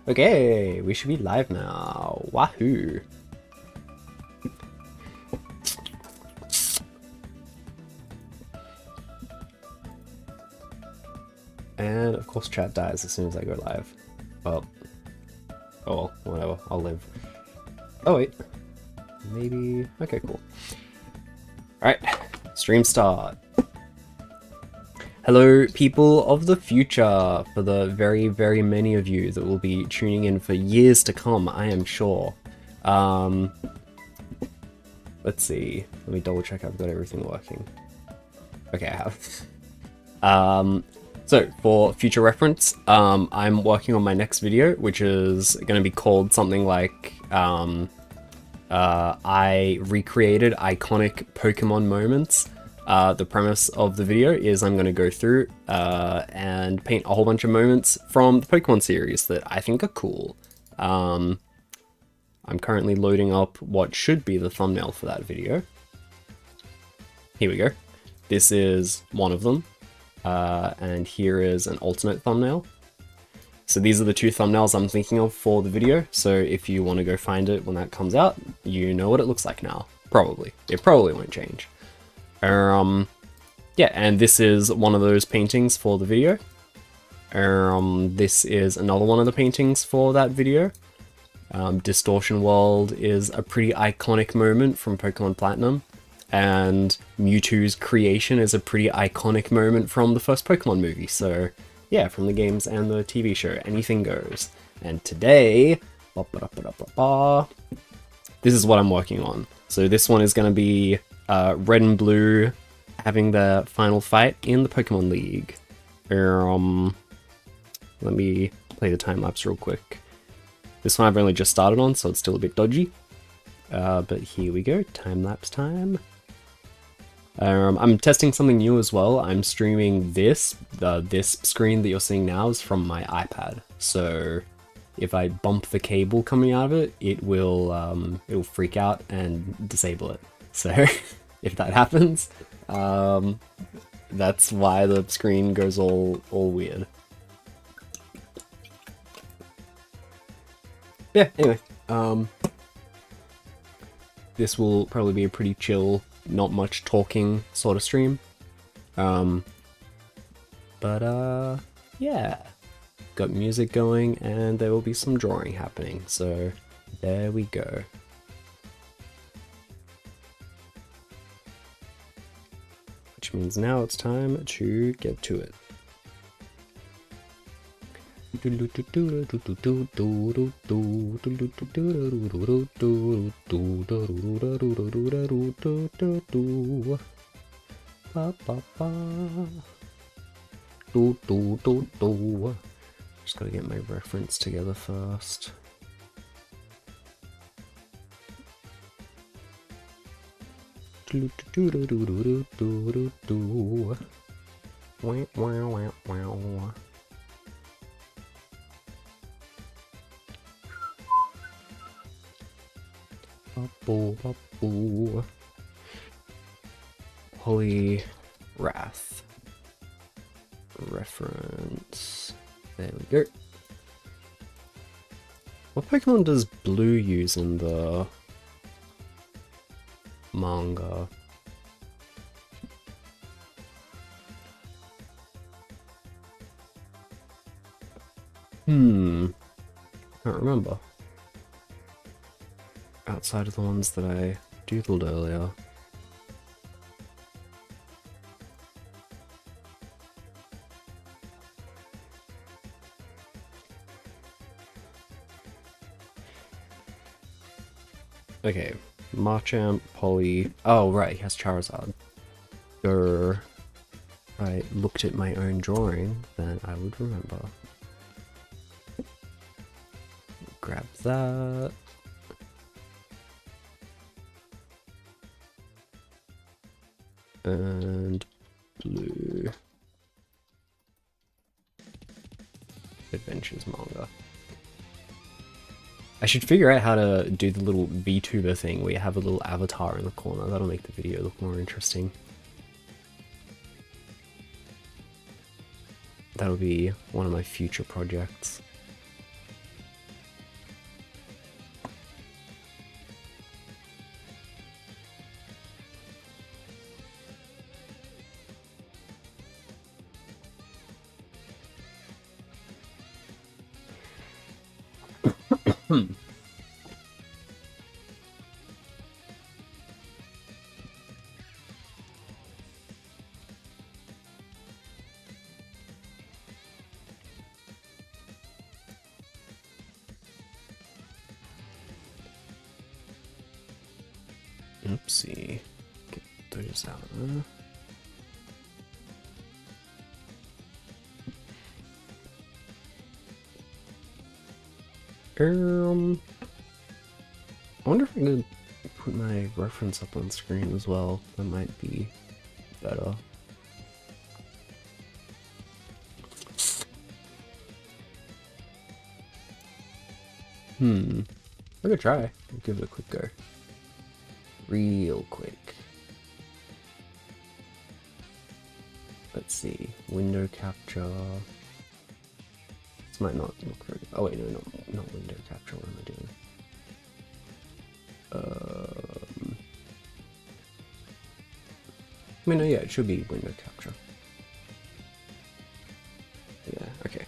Okay, we should be live now. Wahoo! And of course chat dies as soon as I go live. Well, oh well, whatever, I'll live. Oh wait, maybe, okay, cool. Alright, stream start. Hello people of the future, for the very, very many of you that will be tuning in for years to come, I am sure. Let's see, let me double check I've got everything working. Okay, I have. So for future reference, I'm working on my next video, which is going to be called something like, I recreated iconic Pokemon moments. The premise of the video is I'm going to go through and paint a whole bunch of moments from the Pokemon series that I think are cool. I'm currently loading up what should be the thumbnail for that video. Here we go. This is one of them. And here is an alternate thumbnail. So these are the two thumbnails I'm thinking of for the video. So if you want to go find it when that comes out, you know what it looks like now. Probably. It probably won't change. Yeah, and this is one of those paintings for the video. This is another one of the paintings for that video. Distortion World is a pretty iconic moment from Pokemon Platinum. And Mewtwo's creation is a pretty iconic moment from the first Pokemon movie. So yeah, from the games and the TV show, anything goes. And today, this is what I'm working on. So this one is going to be Red and Blue having their final fight in the Pokemon League. Let me play the time lapse real quick. This one I've only just started on, so it's still a bit dodgy. But here we go, time lapse time. I'm testing something new as well. I'm streaming this. This screen that you're seeing now is from my iPad. So if I bump the cable coming out of it, it'll freak out and disable it. So if that happens, that's why the screen goes all weird. Yeah, anyway, this will probably be a pretty chill, not much talking sort of stream. Yeah, got music going and there will be some drawing happening, so there we go. Which means now it's time to get to it. Just gotta get my reference together first. Holy Wrath. Reference. There we go. What Pokemon does Blue use in the manga? Can't remember. Outside of the ones that I doodled earlier. Okay, Marchamp, Polly. Oh, right, he has Charizard. If I looked at my own drawing, then I would remember. Grab that. And Blue. Adventures manga. I should figure out how to do the little VTuber thing where you have a little avatar in the corner. That'll make the video look more interesting. That'll be one of my future projects. Oopsie. Get those out. I wonder if I could put my reference up on screen as well. That might be better. I could try. I'll give it a quick go. Real quick. Let's see. Window capture. This might not look very good. Oh wait, no, not window capture. What am I doing? I mean, no, yeah, it should be window capture. Yeah, okay.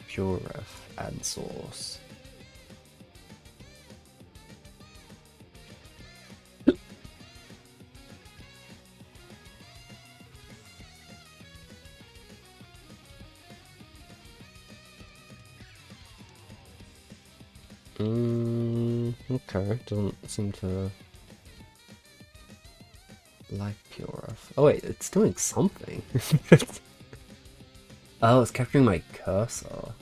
Pure ref, add source. Okay, doesn't seem to like pure. Oh wait, it's doing something. Oh, it's capturing my cursor.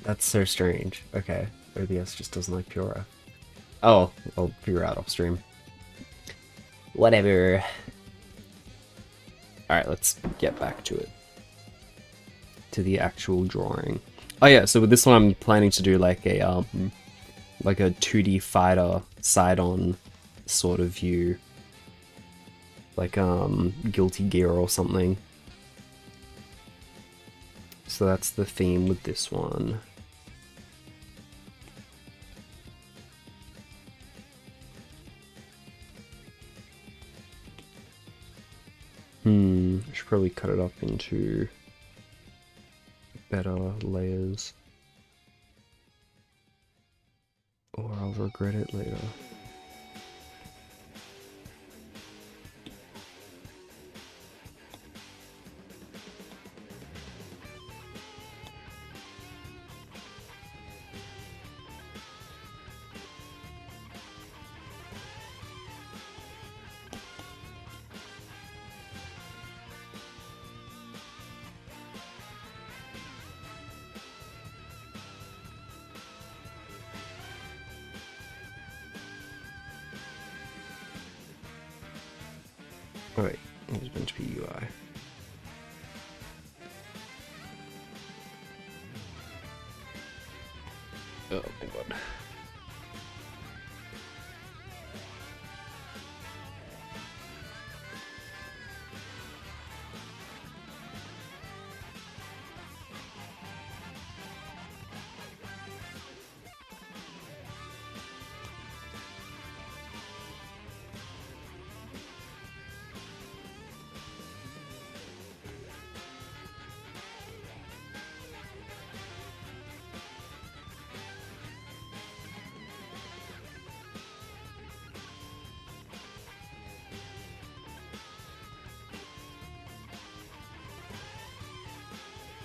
That's so strange. Okay, OBS just doesn't like pure. Oh, I'll figure out off stream. Whatever. Alright, let's get back to it. To the actual drawing. Oh yeah, so with this one I'm planning to do like a 2D fighter side-on sort of view. Like Guilty Gear or something. So that's the theme with this one. I should probably cut it up into better layers, or I'll regret it later. Oh wait, it's meant to be UI. Oh my god.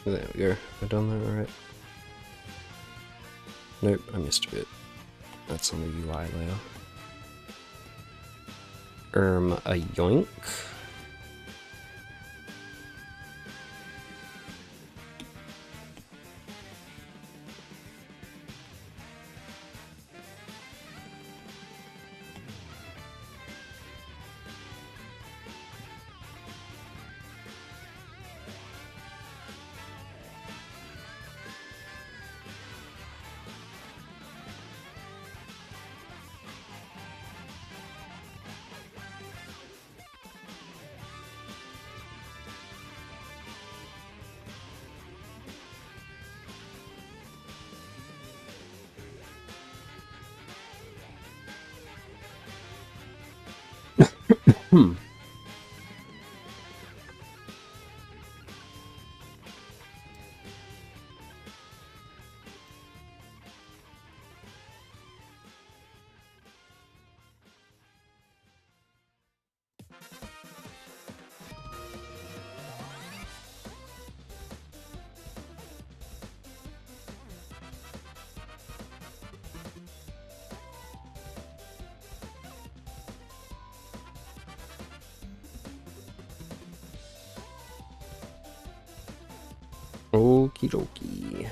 There we go. Have I done that alright? Nope, I missed a bit. That's on the UI layer. A yoink. Okie dokie.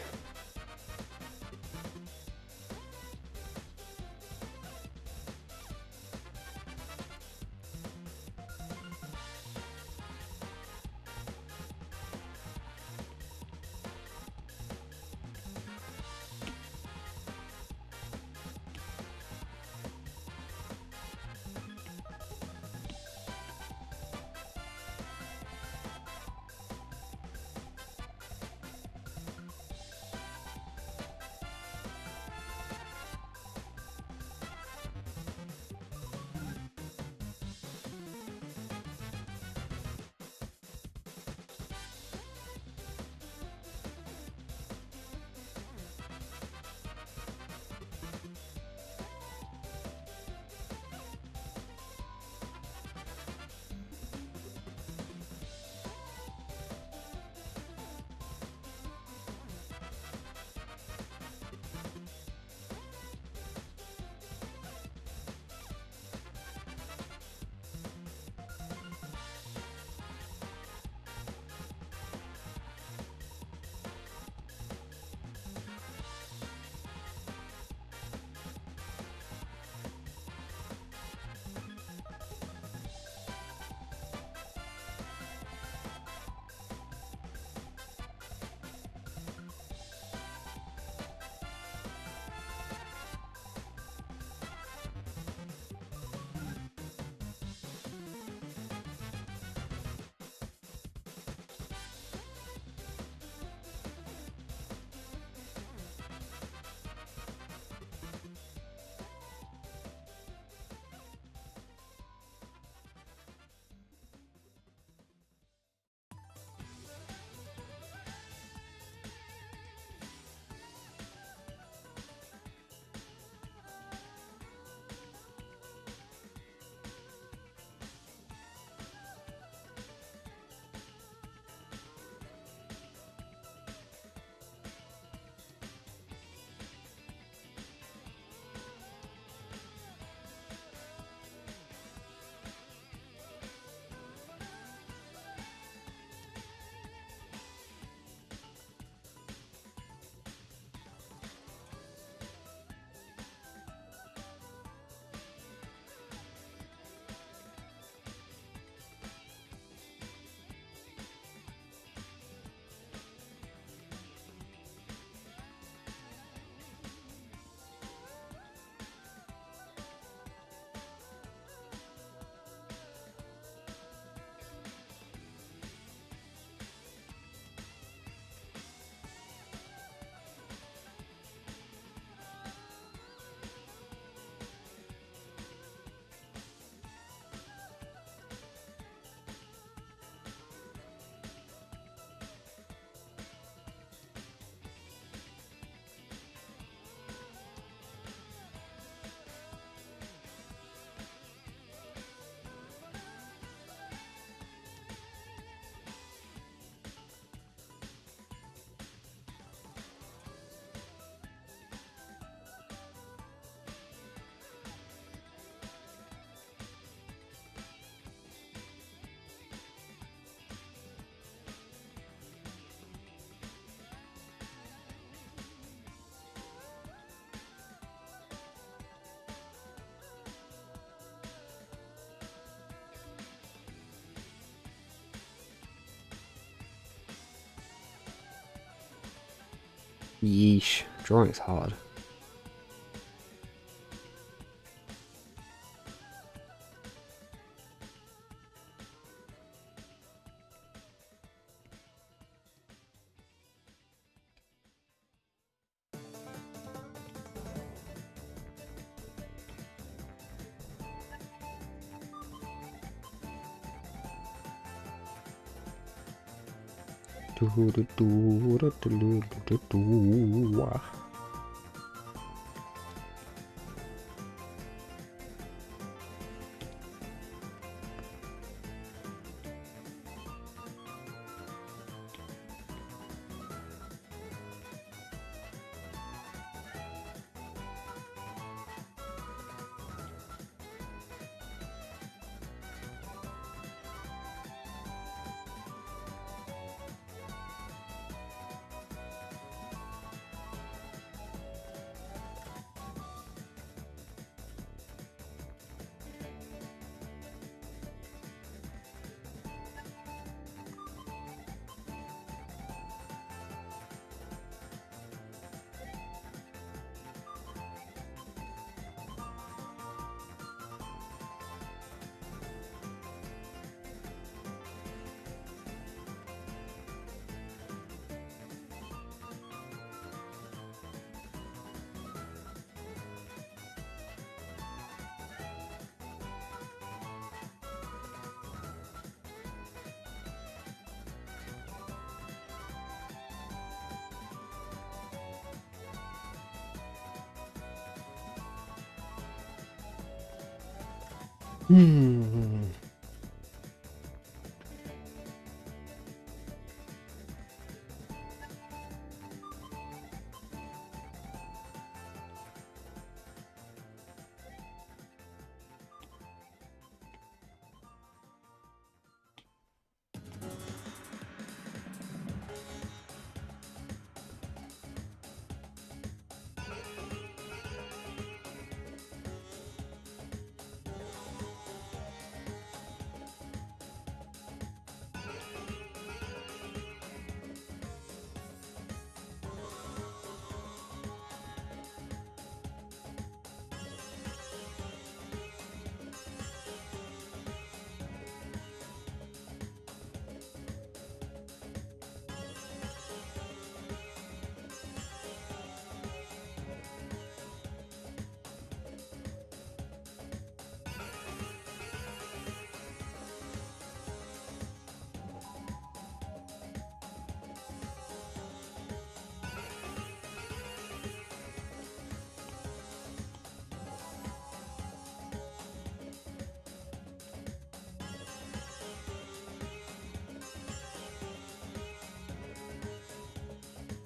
Yeesh, drawing is hard.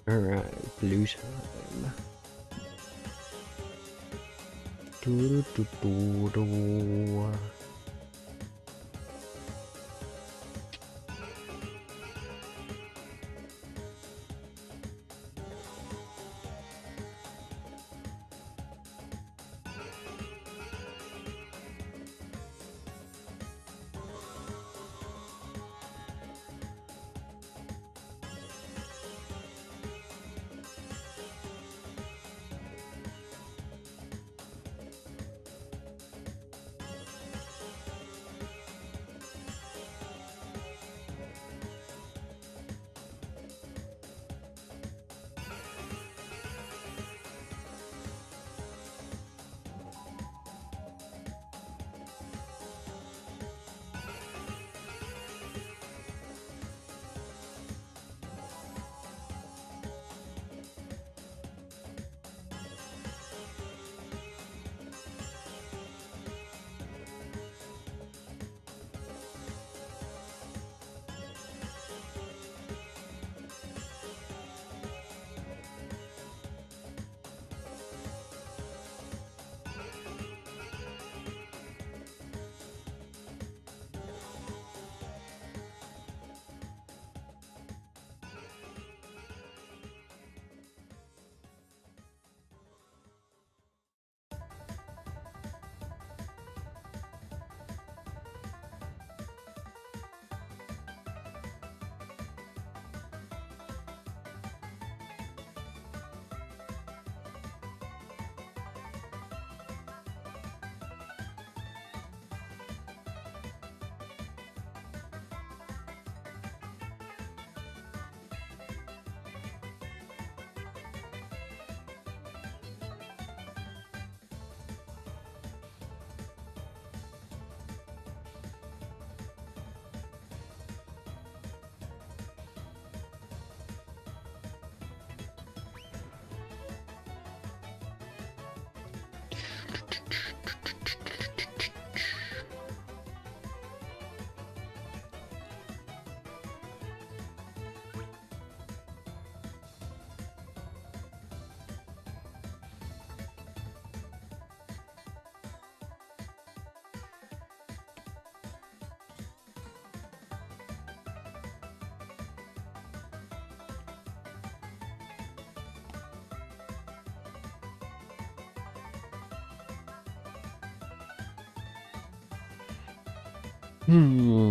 Alright, blue time. Do, do, do, do. Hmm.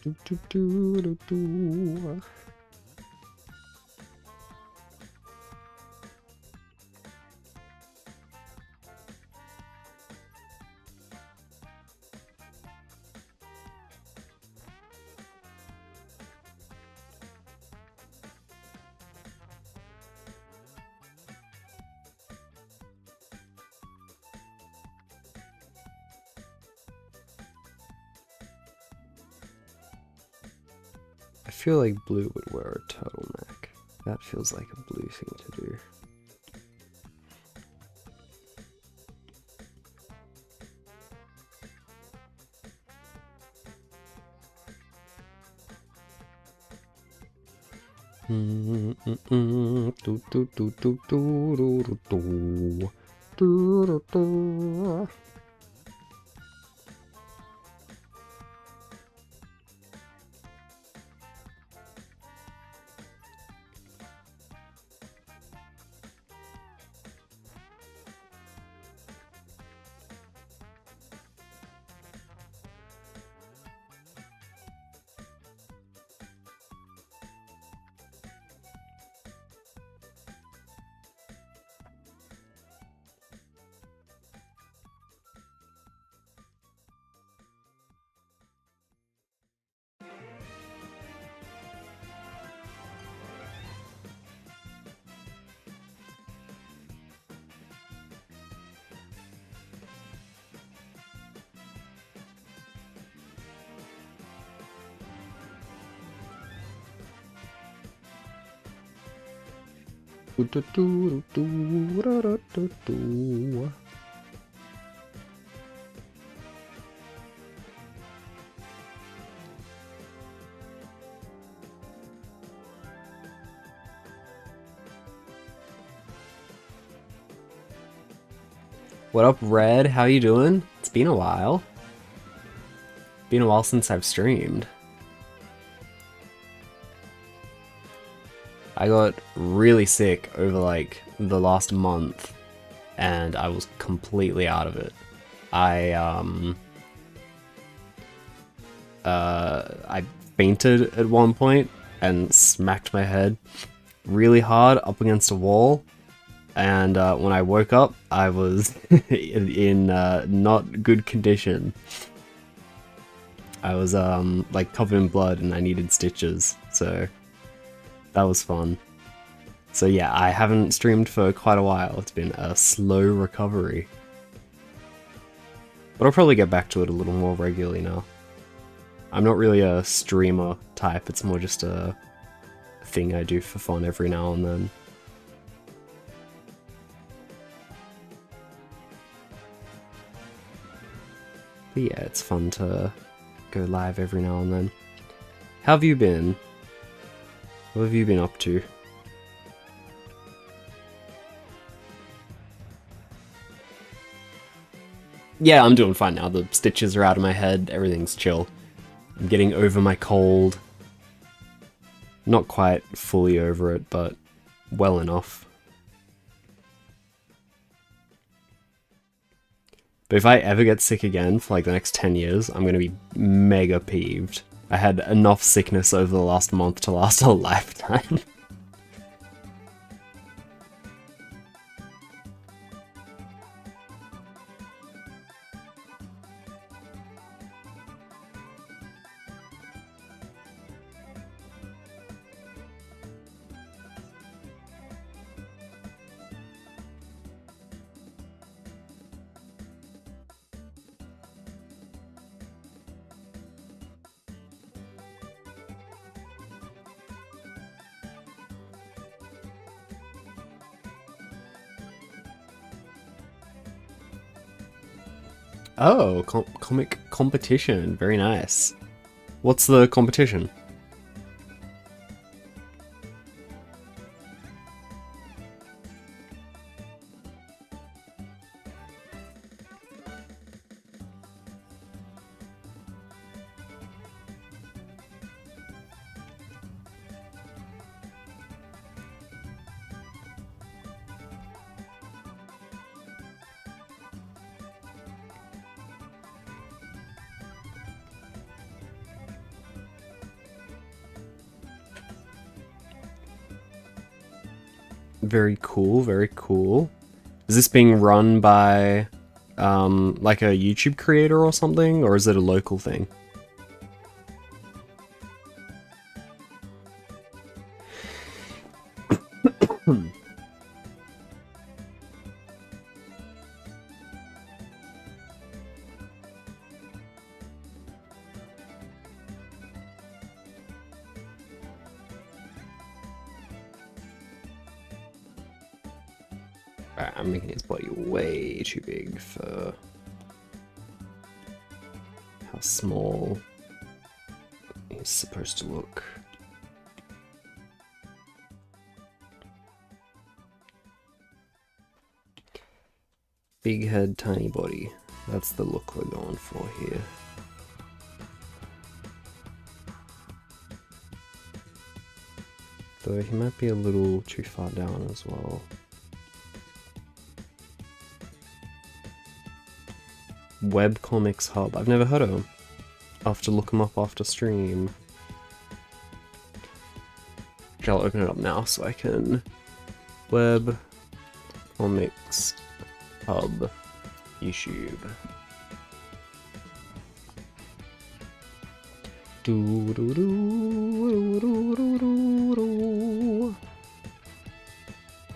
Do, do, do, do, do. I feel like Blue would wear a turtleneck. That feels like a Blue thing to do. What up, Red? How you doing? It's been a while. Been a while since I've streamed. I got really sick over like the last month and I was completely out of it. I fainted at one point and smacked my head really hard up against a wall, and when I woke up I was in not good condition. I was like covered in blood and I needed stitches, so that was fun. So yeah, I haven't streamed for quite a while. It's been a slow recovery. But I'll probably get back to it a little more regularly now. I'm not really a streamer type, it's more just a thing I do for fun every now and then. But yeah, it's fun to go live every now and then. How have you been? What have you been up to? Yeah, I'm doing fine now. The stitches are out of my head, everything's chill. I'm getting over my cold. Not quite fully over it, but well enough. But if I ever get sick again for like the next 10 years, I'm gonna be mega peeved. I had enough sickness over the last month to last a lifetime. Oh, comic competition. Very nice. What's the competition? Very cool, very cool. Is this being run by like a YouTube creator or something, or is it a local thing? Alright, I'm making his body way too big for how small he's supposed to look. Big head, tiny body. That's the look we're going for here. Though he might be a little too far down as well. Webcomics Hub. I've never heard of him. I'll have to look him up after stream. Okay, I'll open it up now so I can... Webcomics Hub. YouTube.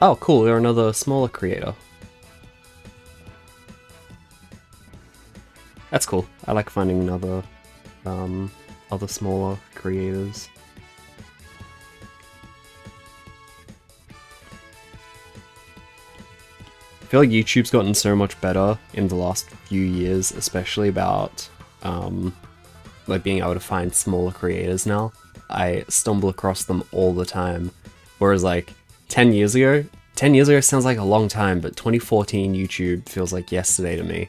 Oh, cool, they're another smaller creator. That's cool. I like finding another, other smaller creators. I feel like YouTube's gotten so much better in the last few years, especially about, like being able to find smaller creators now. I stumble across them all the time. Whereas like 10 years ago sounds like a long time, but 2014 YouTube feels like yesterday to me.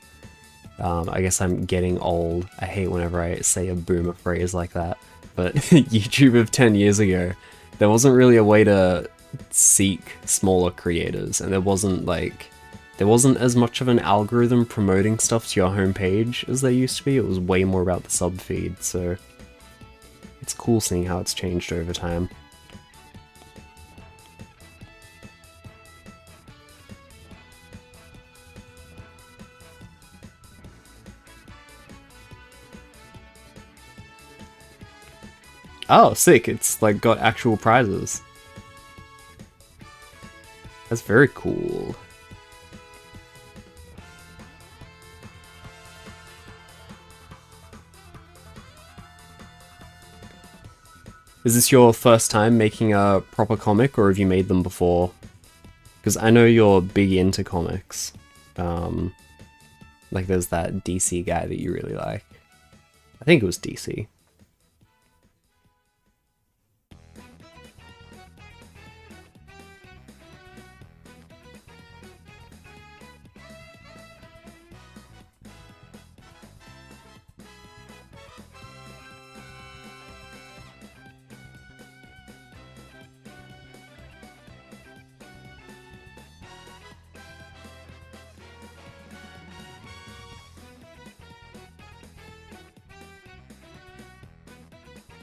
I guess I'm getting old. I hate whenever I say a boomer phrase like that. But YouTube of 10 years ago, there wasn't really a way to seek smaller creators, and there wasn't as much of an algorithm promoting stuff to your homepage as there used to be. It was way more about the sub feed, so it's cool seeing how it's changed over time. Oh, sick, it's like got actual prizes. That's very cool. Is this your first time making a proper comic, or have you made them before? Because I know you're big into comics. Like there's that DC guy that you really like. I think it was DC.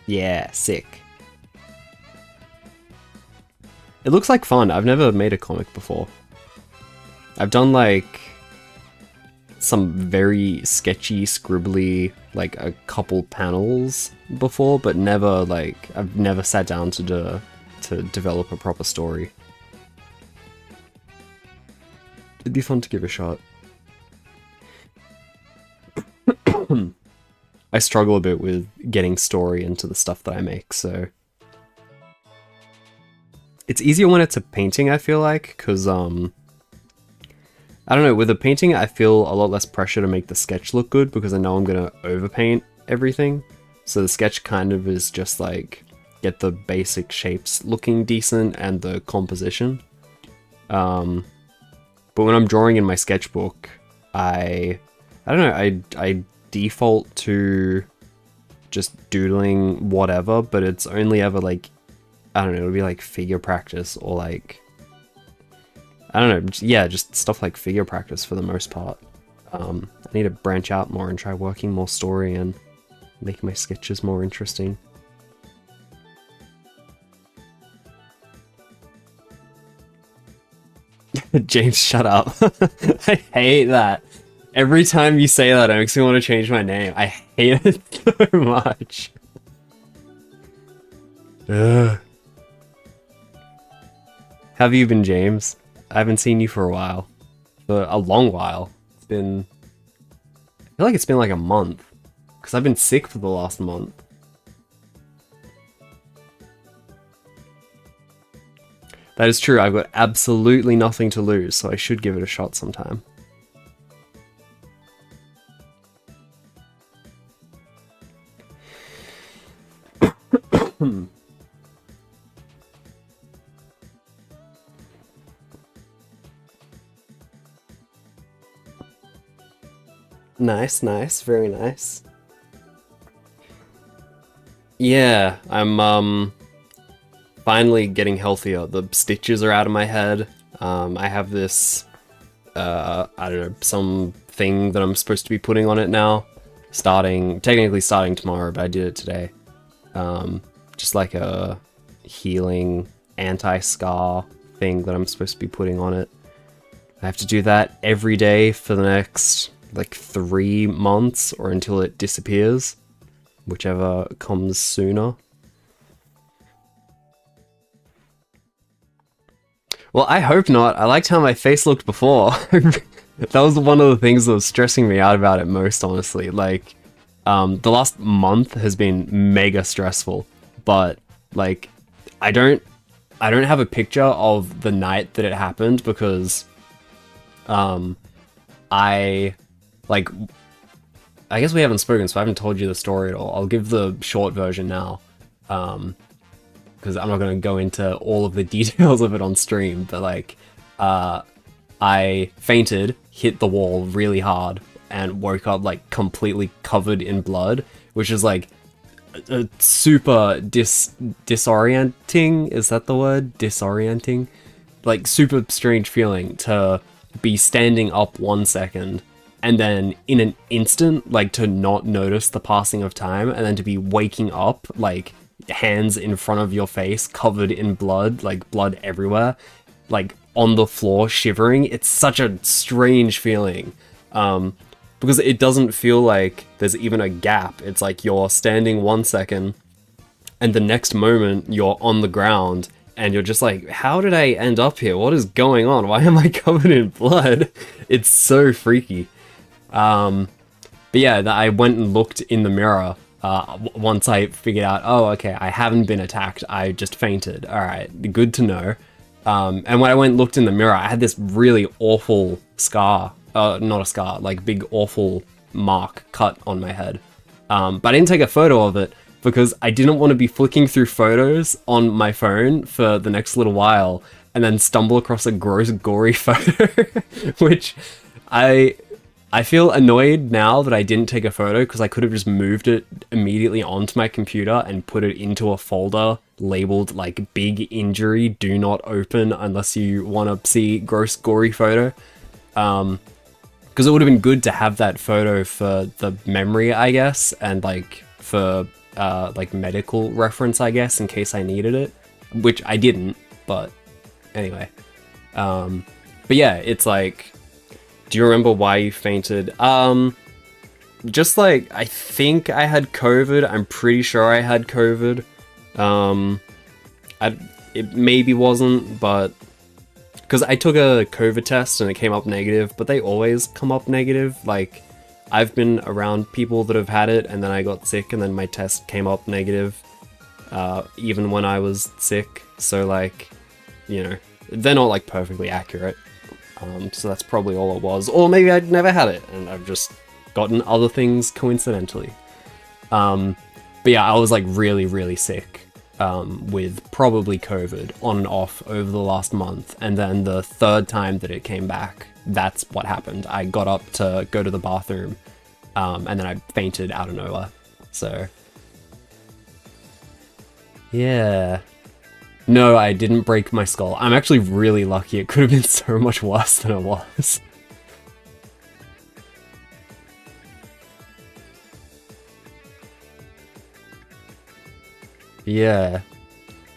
Yeah, sick. It looks like fun. I've never made a comic before. I've done like some very sketchy, scribbly, like a couple panels before, but never like, I've never sat down to develop a proper story. It'd be fun to give a shot. I struggle a bit with getting story into the stuff that I make, so... It's easier when it's a painting, I feel like, because, I don't know, with a painting I feel a lot less pressure to make the sketch look good, because I know I'm gonna overpaint everything. So the sketch kind of is just like, get the basic shapes looking decent and the composition. But when I'm drawing in my sketchbook, I don't know, I default to just doodling whatever, but it's only ever like, I don't know, it'll be like figure practice or like, I don't know, yeah, just stuff like figure practice for the most part. I need to branch out more and try working more story and make my sketches more interesting. James, shut up. I hate that. Every time you say that, it makes me want to change my name. I hate it so much. Ugh. How have you been, James? I haven't seen you for a while. For a long while. It's been... I feel like it's been like a month. Because I've been sick for the last month. That is true, I've got absolutely nothing to lose, so I should give it a shot sometime. Nice, nice, very nice. Yeah, I'm finally getting healthier. The stitches are out of my head. I have this, I don't know, some thing that I'm supposed to be putting on it now. Technically starting tomorrow, but I did it today. Just like a healing anti-scar thing that I'm supposed to be putting on it. I have to do that every day for the next, like, 3 months, or until it disappears. Whichever comes sooner. Well, I hope not. I liked how my face looked before. That was one of the things that was stressing me out about it most, honestly. Like, the last month has been mega stressful, but, like, I don't have a picture of the night that it happened because, I guess we haven't spoken, so I haven't told you the story at all. I'll give the short version now, because I'm not going to go into all of the details of it on stream, but like, I fainted, hit the wall really hard, and woke up like completely covered in blood, which is like a super disorienting, is that the word? Disorienting? Like super strange feeling to be standing up 1 second, and then in an instant, like, to not notice the passing of time, and then to be waking up, like, hands in front of your face, covered in blood, like, blood everywhere, like, on the floor, shivering. It's such a strange feeling, because it doesn't feel like there's even a gap. It's like you're standing 1 second, and the next moment, you're on the ground, and you're just like, how did I end up here? What is going on? Why am I covered in blood? It's so freaky. But yeah, I went and looked in the mirror, once I figured out, oh, okay, I haven't been attacked, I just fainted. Alright, good to know. And when I went and looked in the mirror, I had this really awful scar, not a scar, like big awful mark cut on my head. But I didn't take a photo of it because I didn't want to be flicking through photos on my phone for the next little while and then stumble across a gross, gory photo, which I feel annoyed now that I didn't take a photo because I could have just moved it immediately onto my computer and put it into a folder labeled like big injury, do not open unless you want to see gross gory photo. Because it would have been good to have that photo for the memory, I guess, and like for like medical reference, I guess, in case I needed it, which I didn't, but anyway. But yeah, it's like, do you remember why you fainted? Just like, I think I had COVID. I'm pretty sure I had COVID. It maybe wasn't, but because I took a COVID test and it came up negative, but they always come up negative. Like, I've been around people that have had it and then I got sick and then my test came up negative, even when I was sick. So like, you know, they're not like perfectly accurate. So that's probably all it was. Or maybe I'd never had it and I've just gotten other things coincidentally. But yeah, I was like really, really sick, with probably COVID on and off over the last month. And then the third time that it came back, that's what happened. I got up to go to the bathroom, and then I fainted out of nowhere. So yeah. No, I didn't break my skull. I'm actually really lucky. It could have been so much worse than it was. Yeah.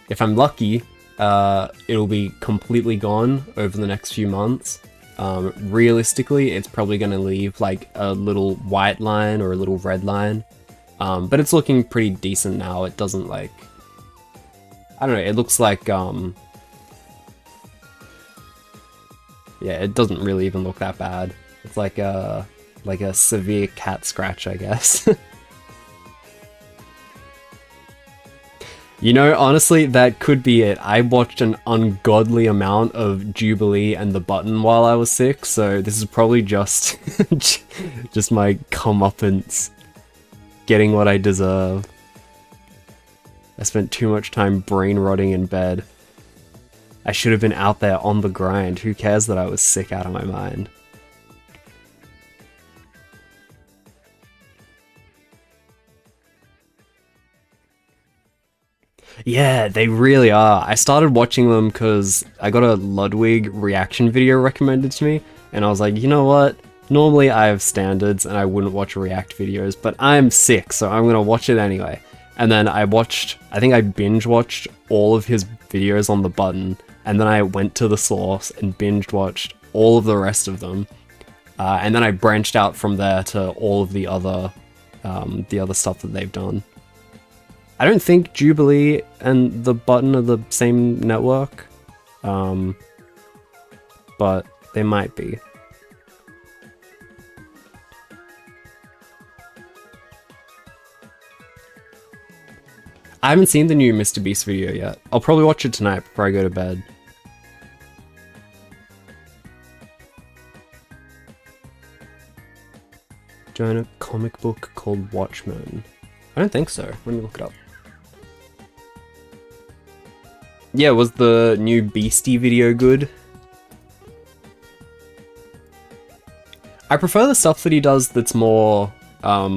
If I'm lucky, it'll be completely gone over the next few months. Realistically, it's probably going to leave like a little white line or a little red line. But it's looking pretty decent now. It doesn't like, I don't know, it looks like, yeah, it doesn't really even look that bad. It's like a severe cat scratch, I guess. You know, honestly, that could be it. I watched an ungodly amount of Jubilee and The Button while I was sick, so this is probably just just my comeuppance getting what I deserve. I spent too much time brain rotting in bed. I should have been out there on the grind. Who cares that I was sick out of my mind? Yeah, they really are. I started watching them because I got a Ludwig reaction video recommended to me, and I was like, you know what? Normally I have standards and I wouldn't watch React videos, but I'm sick, so I'm gonna watch it anyway. And then I think I binge watched all of his videos on The Button, and then I went to the source and binge watched all of the rest of them. And then I branched out from there to all of the other stuff that they've done. I don't think Jubilee and The Button are the same network, but they might be. I haven't seen the new Mr. Beast video yet. I'll probably watch it tonight before I go to bed. Join a comic book called Watchmen. I don't think so. Let me look it up. Yeah, was the new Beastie video good? I prefer the stuff that he does that's more, I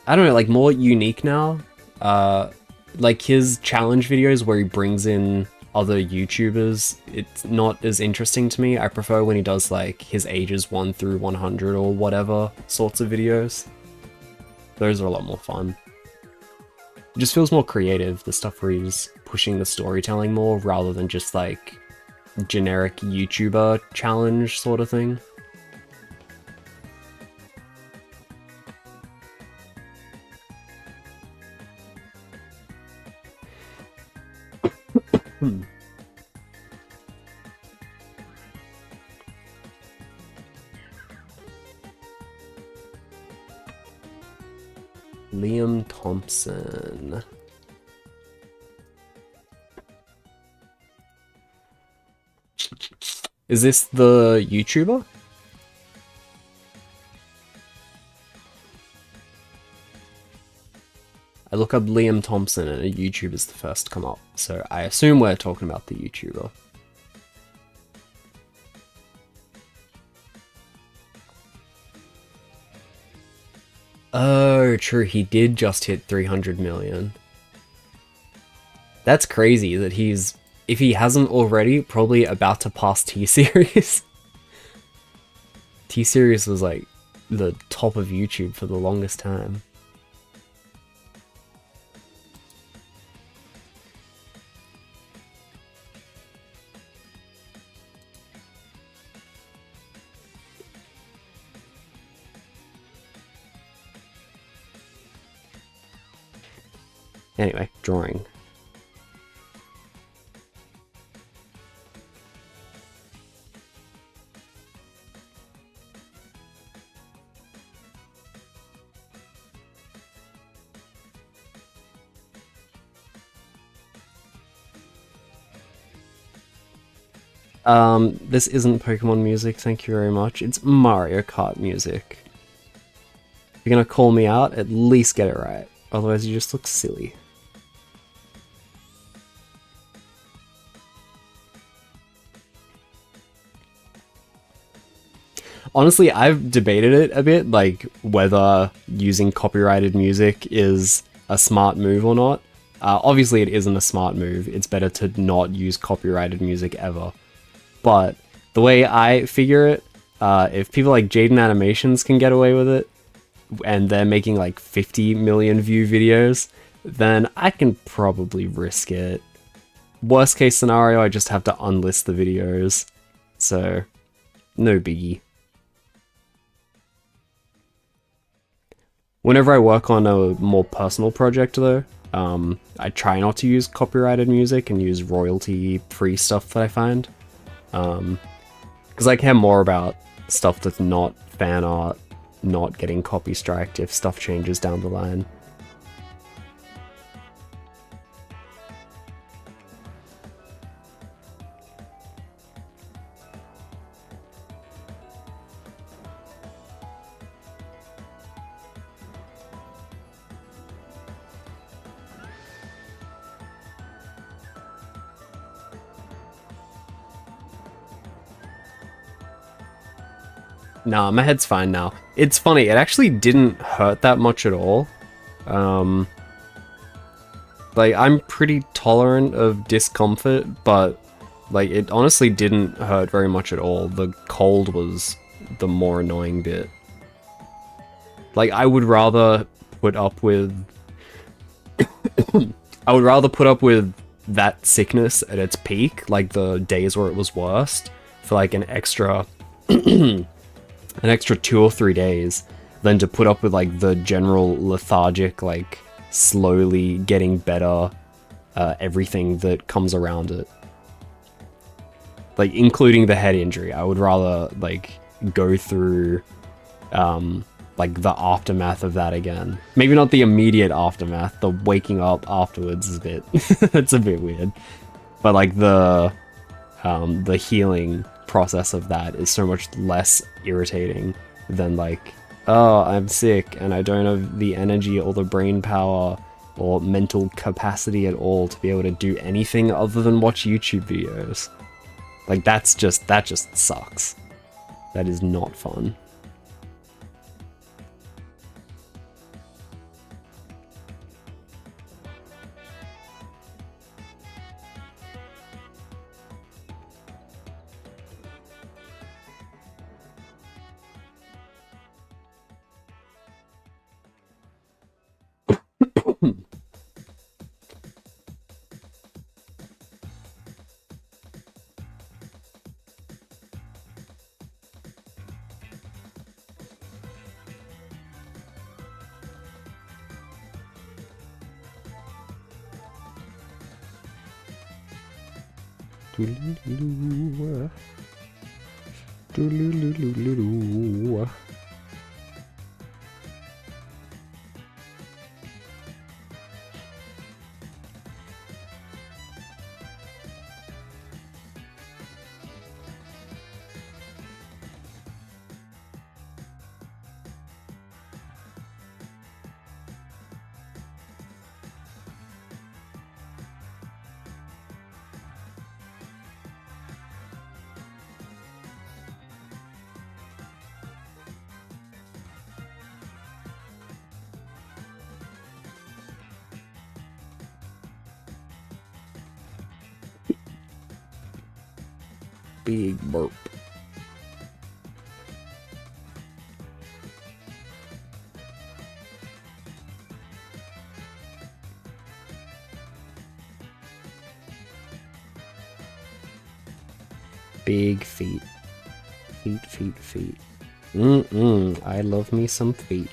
don't know, like more unique now. Like his challenge videos where he brings in other YouTubers, it's not as interesting to me. I prefer when he does like his ages 1 through 100 or whatever sorts of videos. Those are a lot more fun. It just feels more creative, the stuff where he's pushing the storytelling more rather than just like generic YouTuber challenge sort of thing. Liam Thompson. Is this the YouTuber? I look up Liam Thompson and a YouTube is the first to come up, so I assume we're talking about the YouTuber. Oh, true, he did just hit 300 million. That's crazy that he's, if he hasn't already, probably about to pass T-Series. T-Series was like the top of YouTube for the longest time. Anyway, drawing. This isn't Pokemon music, thank you very much. It's Mario Kart music. If you're gonna call me out, at least get it right. Otherwise you just look silly. Honestly, I've debated it a bit, like whether using copyrighted music is a smart move or not. Obviously it isn't a smart move, it's better to not use copyrighted music ever. But the way I figure it, if people like Jaden Animations can get away with it, and they're making like 50 million view videos, then I can probably risk it. Worst case scenario, I just have to unlist the videos. So, no biggie. Whenever I work on a more personal project though, I try not to use copyrighted music and use royalty-free stuff that I find. Because I care more about stuff that's not fan art, not getting copy striked if stuff changes down the line. Nah, my head's fine now. It's funny, it actually didn't hurt that much at all. Like, I'm pretty tolerant of discomfort, but, like, it honestly didn't hurt very much at all. The cold was the more annoying bit. Like, I would rather put up with... I would rather put up with that sickness at its peak, like the days where it was worst, for like an extra... an extra 2 or 3 days, than to put up with like the general lethargic, like slowly getting better everything that comes around it. Like including the head injury. I would rather like go through like the aftermath of that again. Maybe not the immediate aftermath, the waking up afterwards is a bit it's a bit weird. But like the healing process of that is so much less irritating than like, oh, I'm sick and I don't have the energy or the brain power or mental capacity at all to be able to do anything other than watch YouTube videos. Like that just sucks. That is not fun. Big burp. Big feet. Feet. I love me some feet.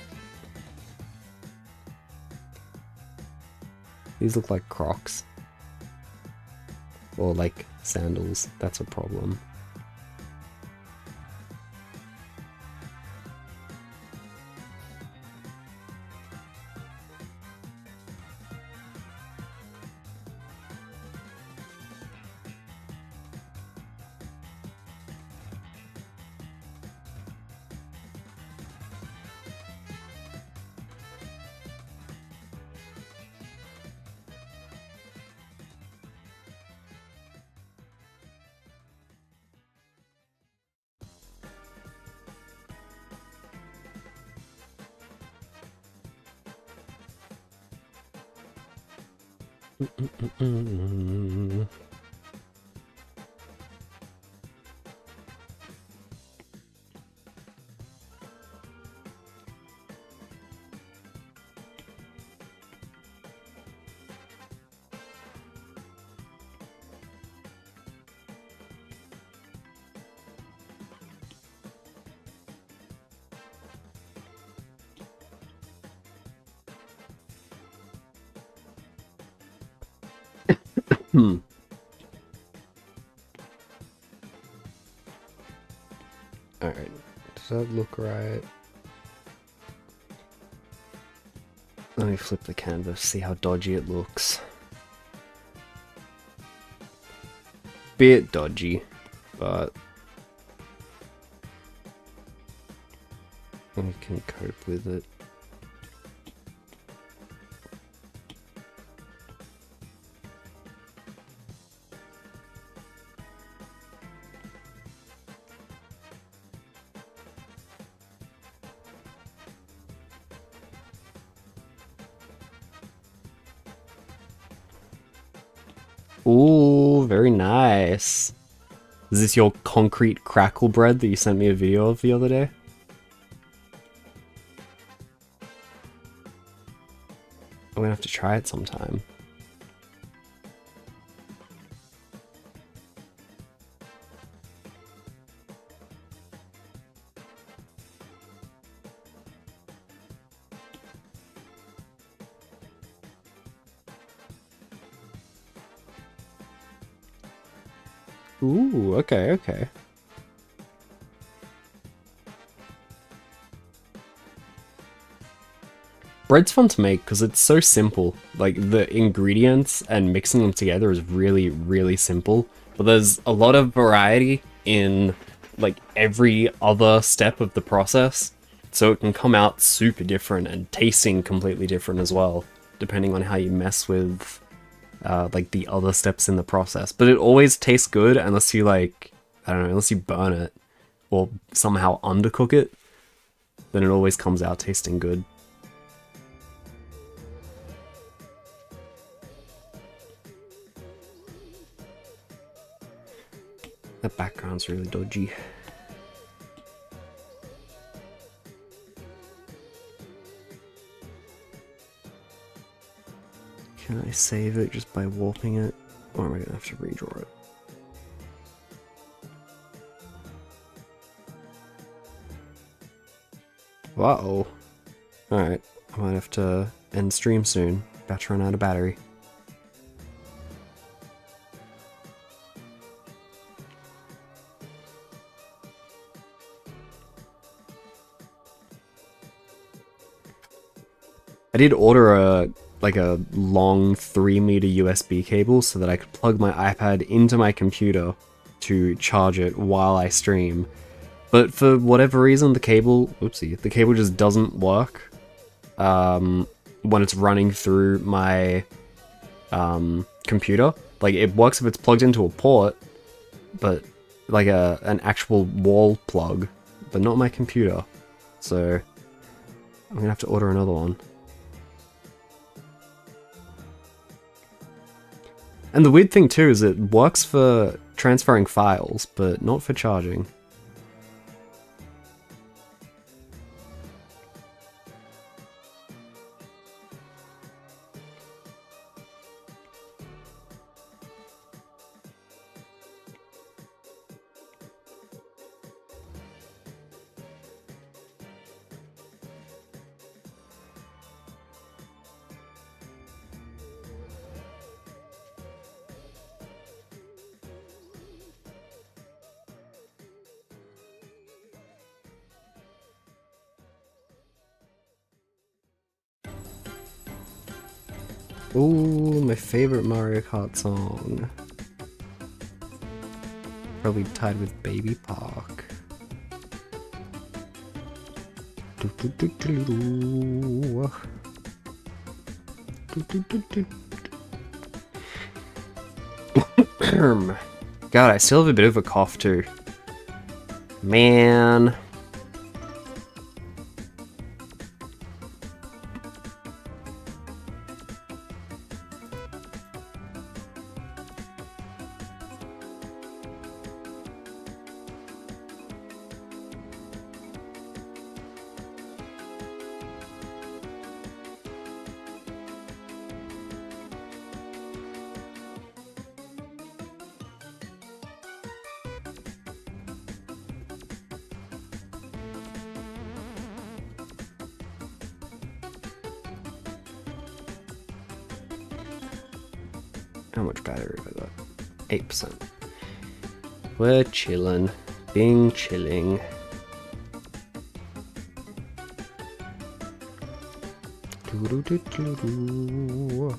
These look like Crocs. Or like sandals. That's a problem. Hmm. Alright, does that look right? Let me flip the canvas, see how dodgy it looks. Bit dodgy, but I can cope with it. Ooh, very nice. Is this your concrete crackle bread that you sent me a video of the other day? I'm gonna have to try it sometime. Ooh, okay, okay. Bread's fun to make because it's so simple. Like, the ingredients and mixing them together is really, really simple. But there's a lot of variety in, like, every other step of the process. So it can come out super different and tasting completely different as well, depending on how you mess with, like, the other steps in the process. But it always tastes good unless you, like, I don't know, unless you burn it or somehow undercook it. Then it always comes out tasting good. That background's really dodgy. Can I save it just by warping it? Or am I gonna have to redraw it? Uh-oh. Alright, I might have to end stream soon. About to run out of battery. I did order a long 3-meter USB cable so that I could plug my iPad into my computer to charge it while I stream. But for whatever reason, the cable just doesn't work when it's running through my computer. Like, it works if it's plugged into a port, but like an actual wall plug, but not my computer. So I'm gonna have to order another one. And the weird thing too is it works for transferring files, but not for charging. Ooh, my favorite Mario Kart song. Probably tied with Baby Park. God, I still have a bit of a cough too. Man. How much battery have I got? 8%. We're chilling. Being chilling. Doo-doo-doo-doo-doo.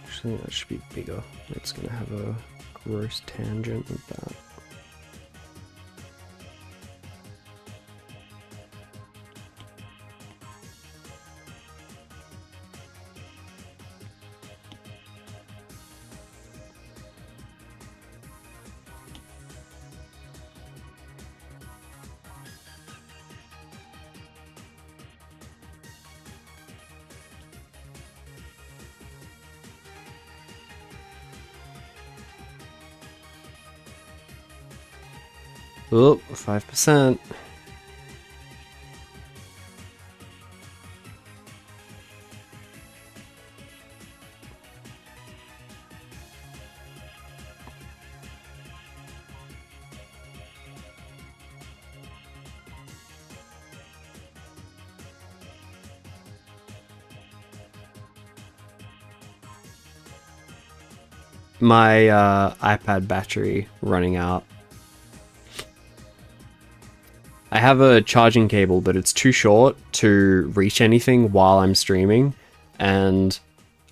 Actually, that should be bigger. It's gonna have a gross tangent with that. Oh, 5%. My iPad battery running out. I have a charging cable, but it's too short to reach anything while I'm streaming. And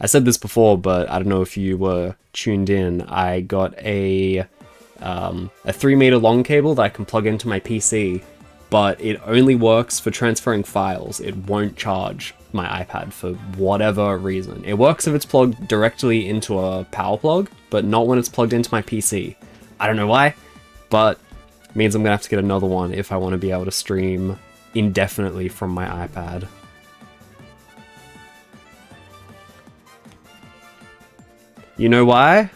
I said this before, but I don't know if you were tuned in. I got a 3-meter long cable that I can plug into my PC, but it only works for transferring files. It won't charge my iPad for whatever reason. It works if it's plugged directly into a power plug, but not when it's plugged into my PC. I don't know why, but means I'm gonna have to get another one if I want to be able to stream indefinitely from my iPad. You know why?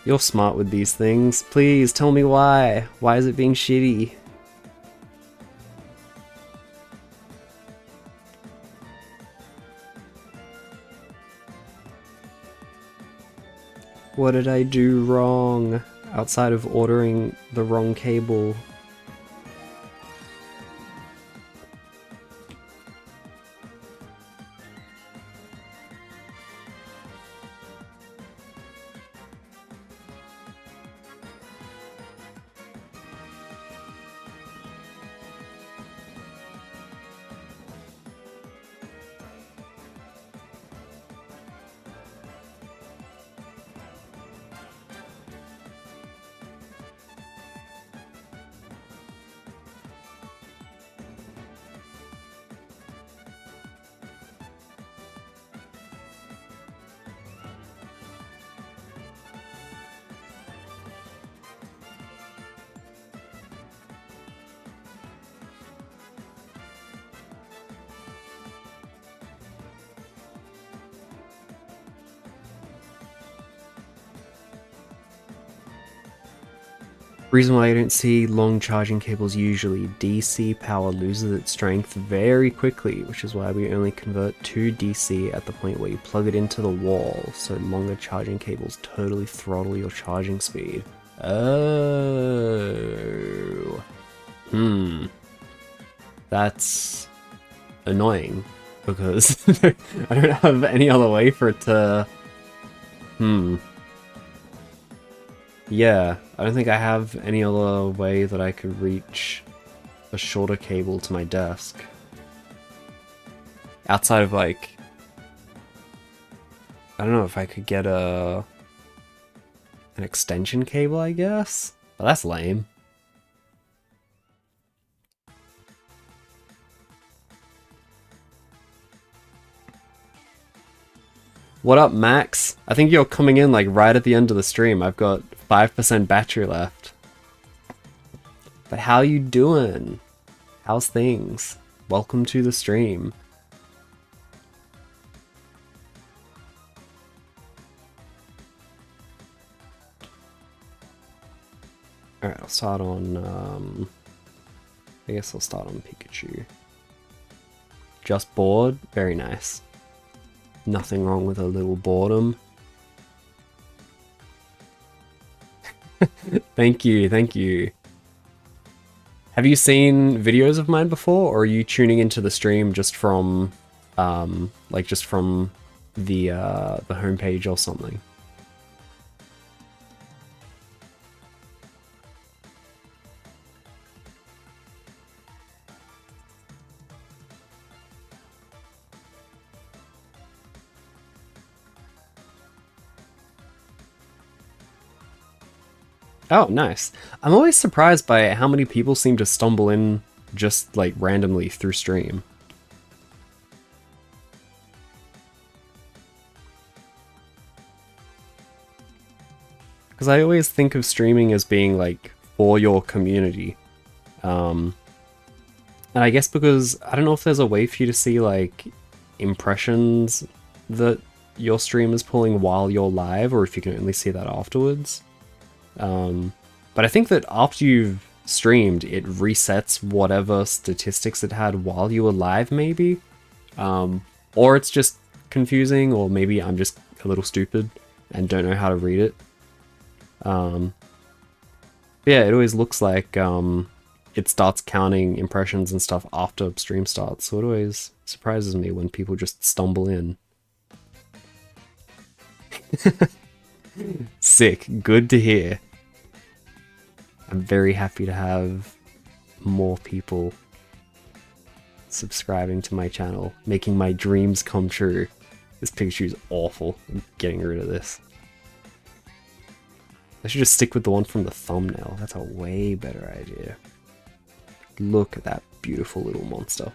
You're smart with these things. Please tell me why. Why is it being shitty? What did I do wrong? Outside of ordering the wrong cable. Reason why you don't see long charging cables usually. DC power loses its strength very quickly, which is why we only convert to DC at the point where you plug it into the wall, so longer charging cables totally throttle your charging speed. Oh. That's annoying, because I don't have any other way for it to Hmm. Yeah, I don't think I have any other way that I could reach a shorter cable to my desk. Outside of like, I don't know if I could get an extension cable, I guess? Well, that's lame. What up, Max? I think you're coming in like right at the end of the stream. I've got 5% battery left. But how you doing? How's things? Welcome to the stream. Alright, I'll start on, I guess I'll start on Pikachu. Just bored? Very nice. Nothing wrong with a little boredom. Thank you, thank you. Have you seen videos of mine before, or are you tuning into the stream just from, like just from the homepage or something? Oh, nice. I'm always surprised by how many people seem to stumble in just like randomly through stream. Because I always think of streaming as being like for your community. And I guess because I don't know if there's a way for you to see like impressions that your stream is pulling while you're live, or if you can only see that afterwards. But I think that after you've streamed, it resets whatever statistics it had while you were live, maybe? Or it's just confusing, or maybe I'm just a little stupid and don't know how to read it. Yeah, it always looks like it starts counting impressions and stuff after stream starts, so it always surprises me when people just stumble in. Sick, good to hear. I'm very happy to have more people subscribing to my channel, making my dreams come true. This Pikachu's awful. I'm getting rid of this. I should just stick with the one from the thumbnail. That's a way better idea. Look at that beautiful little monster.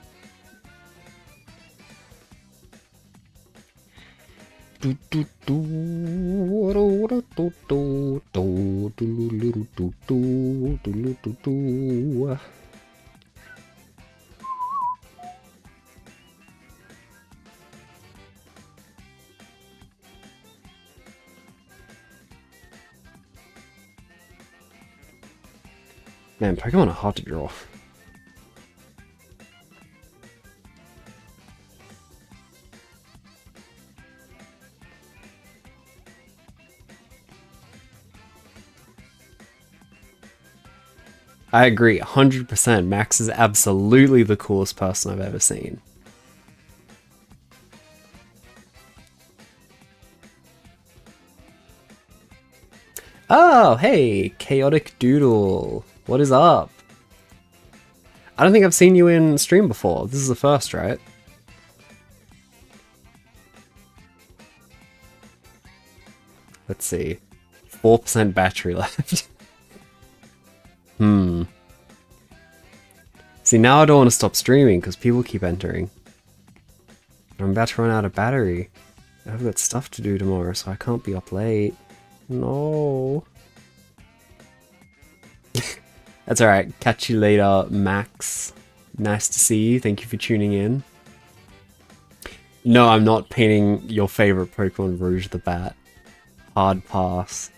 Man, Pokemon are hard to draw. I agree, 100%. Max is absolutely the coolest person I've ever seen. Oh, hey, Chaotic Doodle. What is up? I don't think I've seen you in stream before. This is the first, right? Let's see. 4% battery left. See, now I don't want to stop streaming because people keep entering. I'm about to run out of battery. I've got stuff to do tomorrow, so I can't be up late. No. That's alright. Catch you later, Max. Nice to see you. Thank you for tuning in. No, I'm not painting your favorite Pokemon, Rouge the Bat. Hard pass.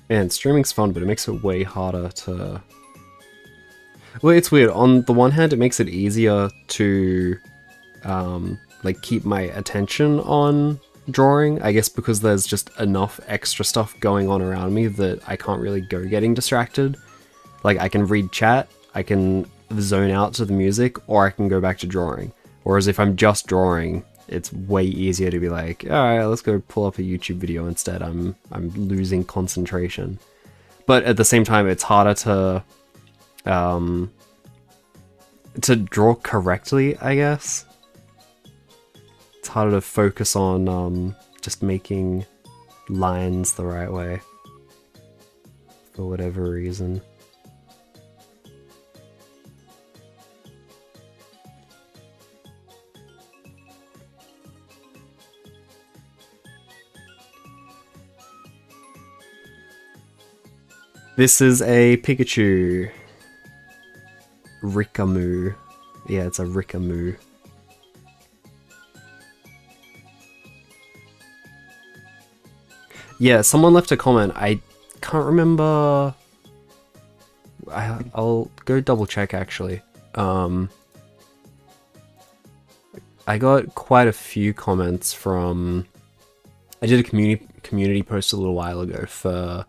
Man, streaming's fun, but it makes it way harder to... Well, it's weird. On the one hand, it makes it easier to like keep my attention on drawing, I guess because there's just enough extra stuff going on around me that I can't really go getting distracted. Like, I can read chat, I can zone out to the music, or I can go back to drawing. Whereas if I'm just drawing, it's way easier to be like, alright, let's go pull up a YouTube video instead. I'm losing concentration. But at the same time, it's harder to draw correctly, I guess. It's harder to focus on just making lines the right way, for whatever reason. This is a Pikachu. Rikamu. Yeah, it's a Rikamu. Yeah, someone left a comment. I can't remember. I'll go double check actually. I got quite a few comments from... I did a community post a little while ago for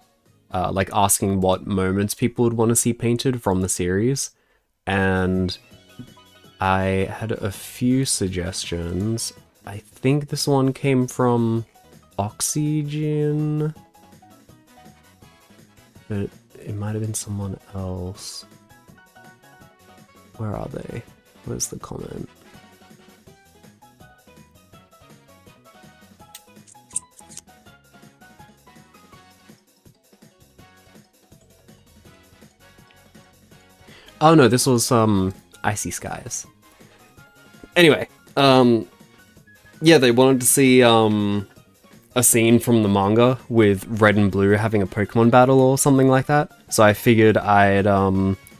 like asking what moments people would want to see painted from the series. And I had a few suggestions. I think this one came from Oxygen, but it might have been someone else. Where are they? Where's the comment? Oh no, this was Icy Skies. Anyway, yeah, they wanted to see a scene from the manga with Red and Blue having a Pokemon battle or something like that. So I figured I'd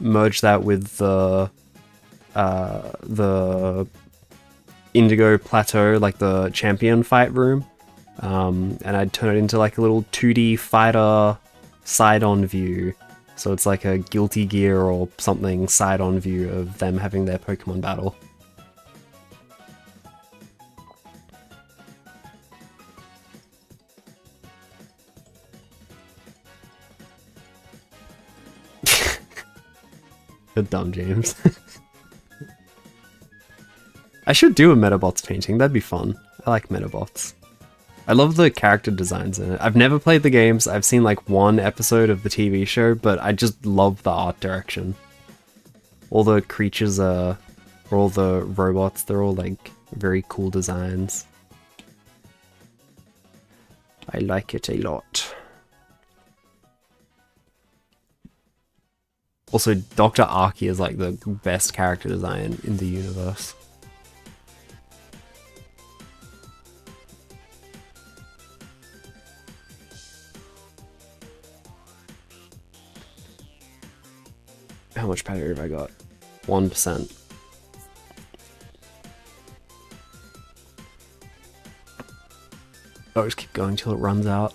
merge that with the Indigo Plateau, like the champion fight room, and I'd turn it into like a little 2D fighter side-on view. So it's like a Guilty Gear or something side-on view of them having their Pokemon battle. You're dumb, James. I should do a Metabots painting, that'd be fun. I like Metabots. I love the character designs in it. I've never played the games, I've seen like one episode of the TV show, but I just love the art direction. All the creatures or all the robots, they're all like very cool designs. I like it a lot. Also, Dr. Arky is like the best character design in the universe. How much battery have I got? 1%. I'll just keep going till it runs out.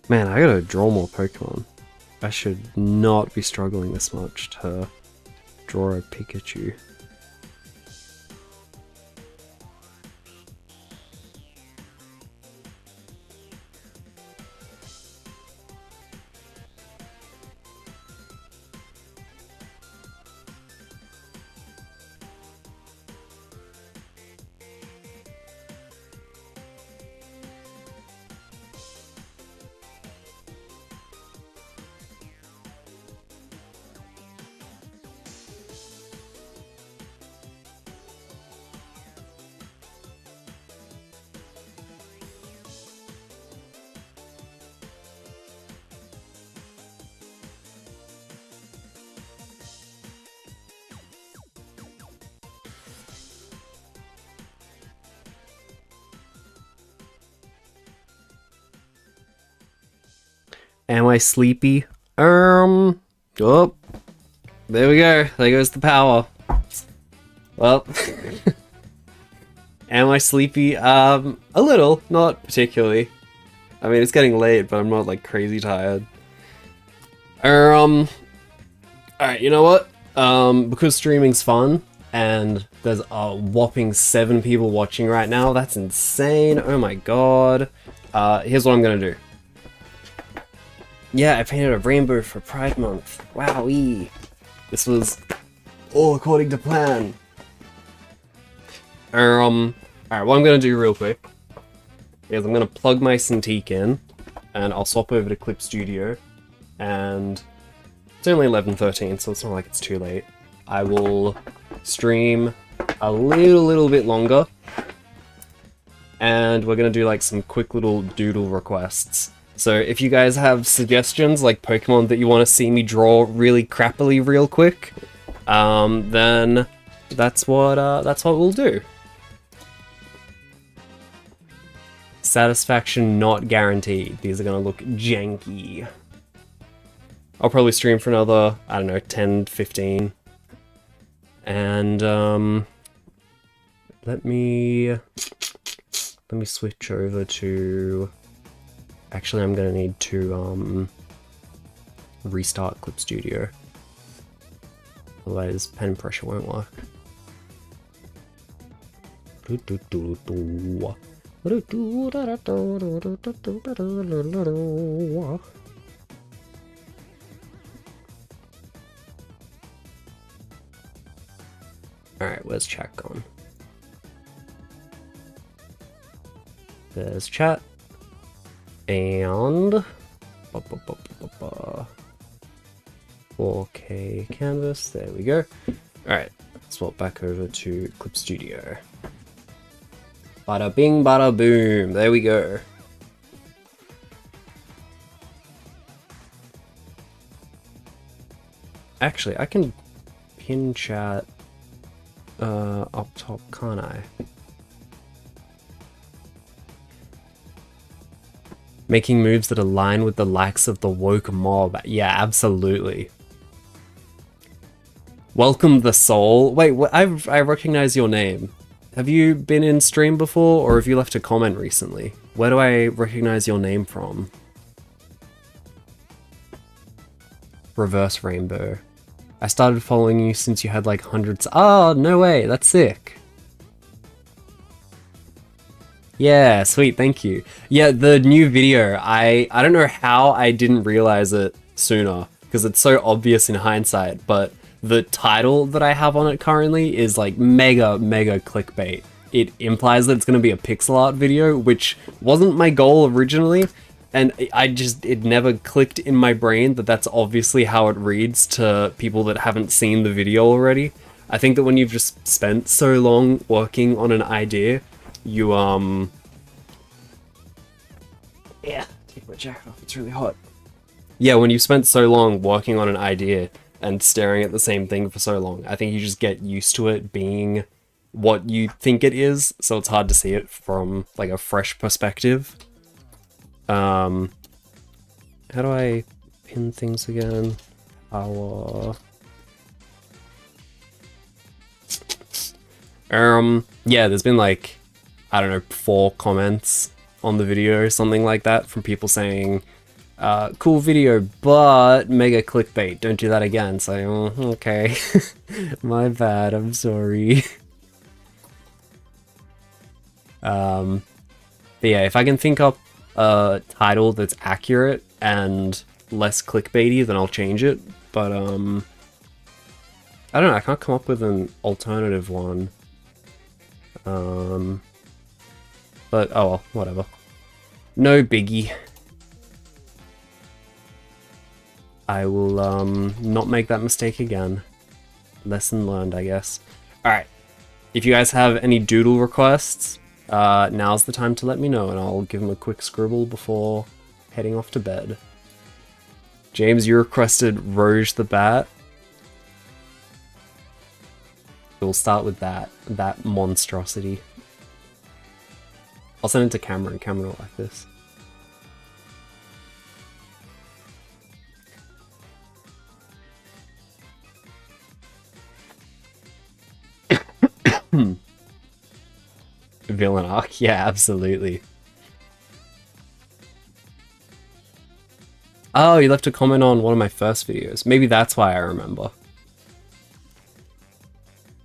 Man, I gotta draw more Pokemon. I should not be struggling this much to draw a Pikachu. Am I sleepy? Oh, there we go. There goes the power. Well, am I sleepy? A little, not particularly. I mean, it's getting late, but I'm not like crazy tired. Alright, you know what? Because streaming's fun, and there's a whopping 7 people watching right now. That's insane. Oh my god. Here's what I'm gonna do. Yeah, I painted a rainbow for Pride Month. Wowee. This was all according to plan. Alright, what I'm gonna do real quick is I'm gonna plug my Cintiq in, and I'll swap over to Clip Studio, and it's only 11:13, so it's not like it's too late. I will stream a little bit longer, and we're gonna do like some quick little doodle requests. So if you guys have suggestions, like Pokemon that you want to see me draw really crappily real quick, then that's what we'll do. Satisfaction not guaranteed. These are gonna look janky. I'll probably stream for another, I don't know, 10, 15. And let me switch over to... Actually, I'm gonna need to restart Clip Studio. Otherwise, pen pressure won't work. Alright, where's chat gone? There's chat. And 4K canvas, there we go. Alright, swap back over to Clip Studio. Bada bing, bada boom, there we go. Actually, I can pin chat up top, can't I? Making moves that align with the likes of the woke mob. Yeah, absolutely. Welcome the soul. Wait, I recognize your name. Have you been in stream before, or have you left a comment recently? Where do I recognize your name from? Reverse Rainbow. I started following you since you had like hundreds. Oh, no way, that's sick. Yeah, sweet, thank you. Yeah, the new video, I don't know how I didn't realize it sooner, because it's so obvious in hindsight, but the title that I have on it currently is like mega clickbait. It implies that it's going to be a pixel art video, which wasn't my goal originally, and it never clicked in my brain that that's obviously how it reads to people that haven't seen the video already. I think that when you've just spent so long working on an idea, you, yeah, take my jacket off, it's really hot. Yeah, when you've spent so long working on an idea and staring at the same thing for so long, I think you just get used to it being what you think it is, so it's hard to see it from, like, a fresh perspective. How do I pin things again? Yeah, there's been, like, I don't know, 4 comments on the video, something like that, from people saying, cool video, but mega clickbait, don't do that again. So, okay, my bad, I'm sorry. But yeah, if I can think up a title that's accurate and less clickbaity, then I'll change it, but, I don't know, I can't come up with an alternative one. But, oh well, whatever. No biggie. I will, not make that mistake again. Lesson learned, I guess. Alright. If you guys have any doodle requests, now's the time to let me know, and I'll give them a quick scribble before heading off to bed. James, you requested Rouge the Bat. We'll start with that monstrosity. I'll send it to Cameron. Cameron will like this. Hmm. Villain arc? Yeah, absolutely. Oh, you left a comment on one of my first videos. Maybe that's why I remember.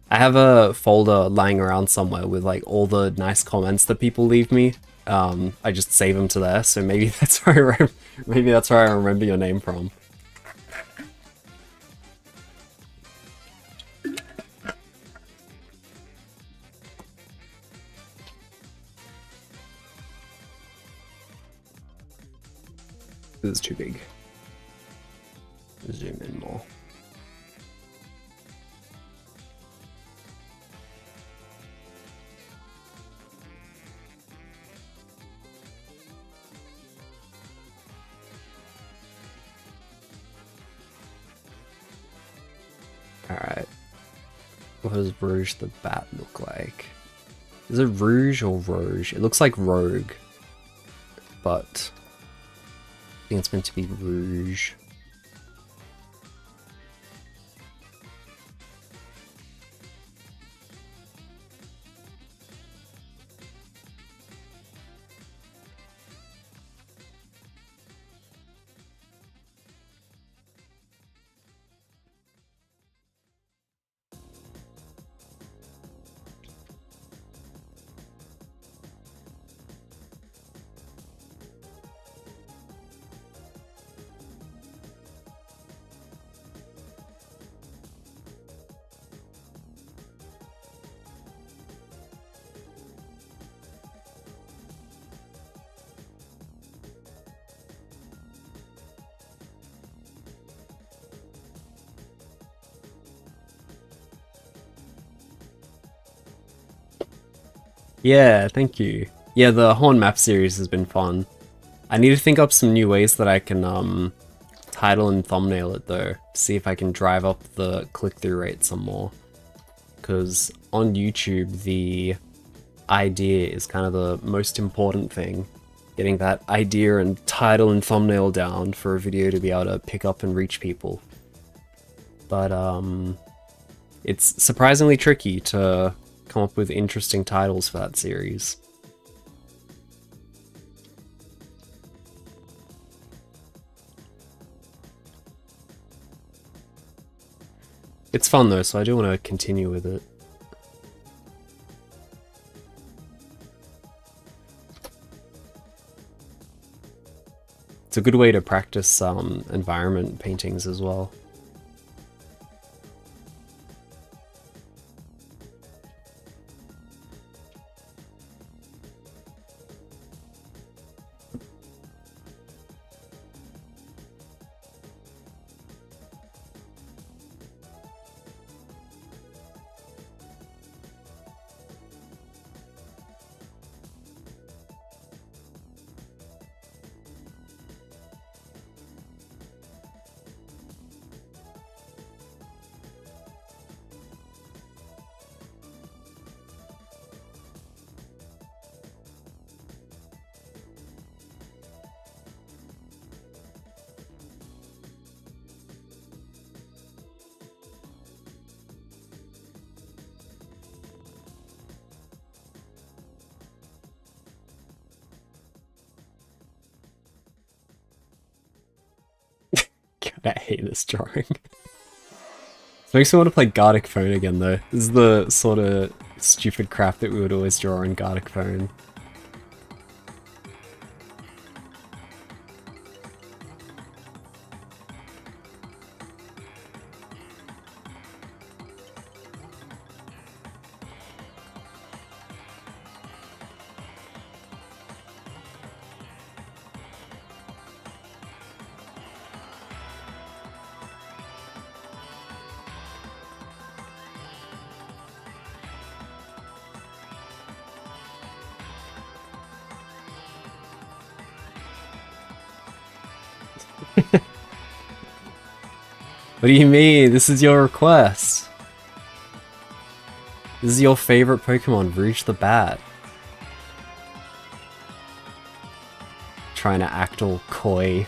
I have a folder lying around somewhere with like all the nice comments that people leave me. I just save them to there, so maybe that's where maybe that's where I remember your name from. This is too big. Zoom in more. Alright. What does Rouge the Bat look like? Is it Rouge or Rouge? It looks like Rogue. But I think it's meant to be Rouge. Yeah, thank you. Yeah, the Horn map series has been fun. I need to think up some new ways that I can title and thumbnail it though. See if I can drive up the click-through rate some more. Because on YouTube, the idea is kind of the most important thing. Getting that idea and title and thumbnail down for a video to be able to pick up and reach people. But it's surprisingly tricky to come up with interesting titles for that series. It's fun though, so I do want to continue with it. It's a good way to practice environment paintings as well. God, I hate this drawing. This makes me want to play Gartic Phone again though. This is the sort of stupid crap that we would always draw in Gartic Phone. What do you mean? This is your request. This is your favorite Pokemon, Rouge the Bat. Trying to act all coy.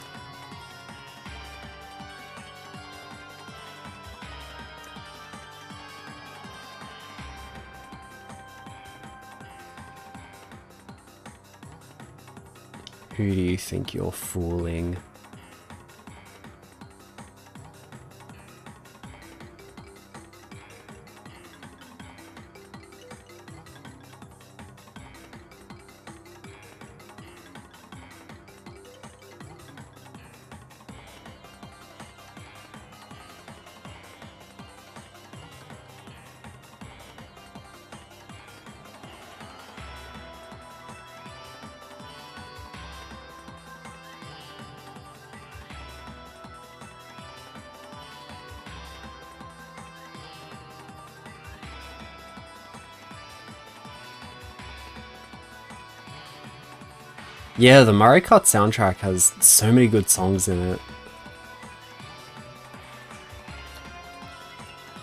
Who do you think you're fooling? Yeah, the Mario Kart soundtrack has so many good songs in it.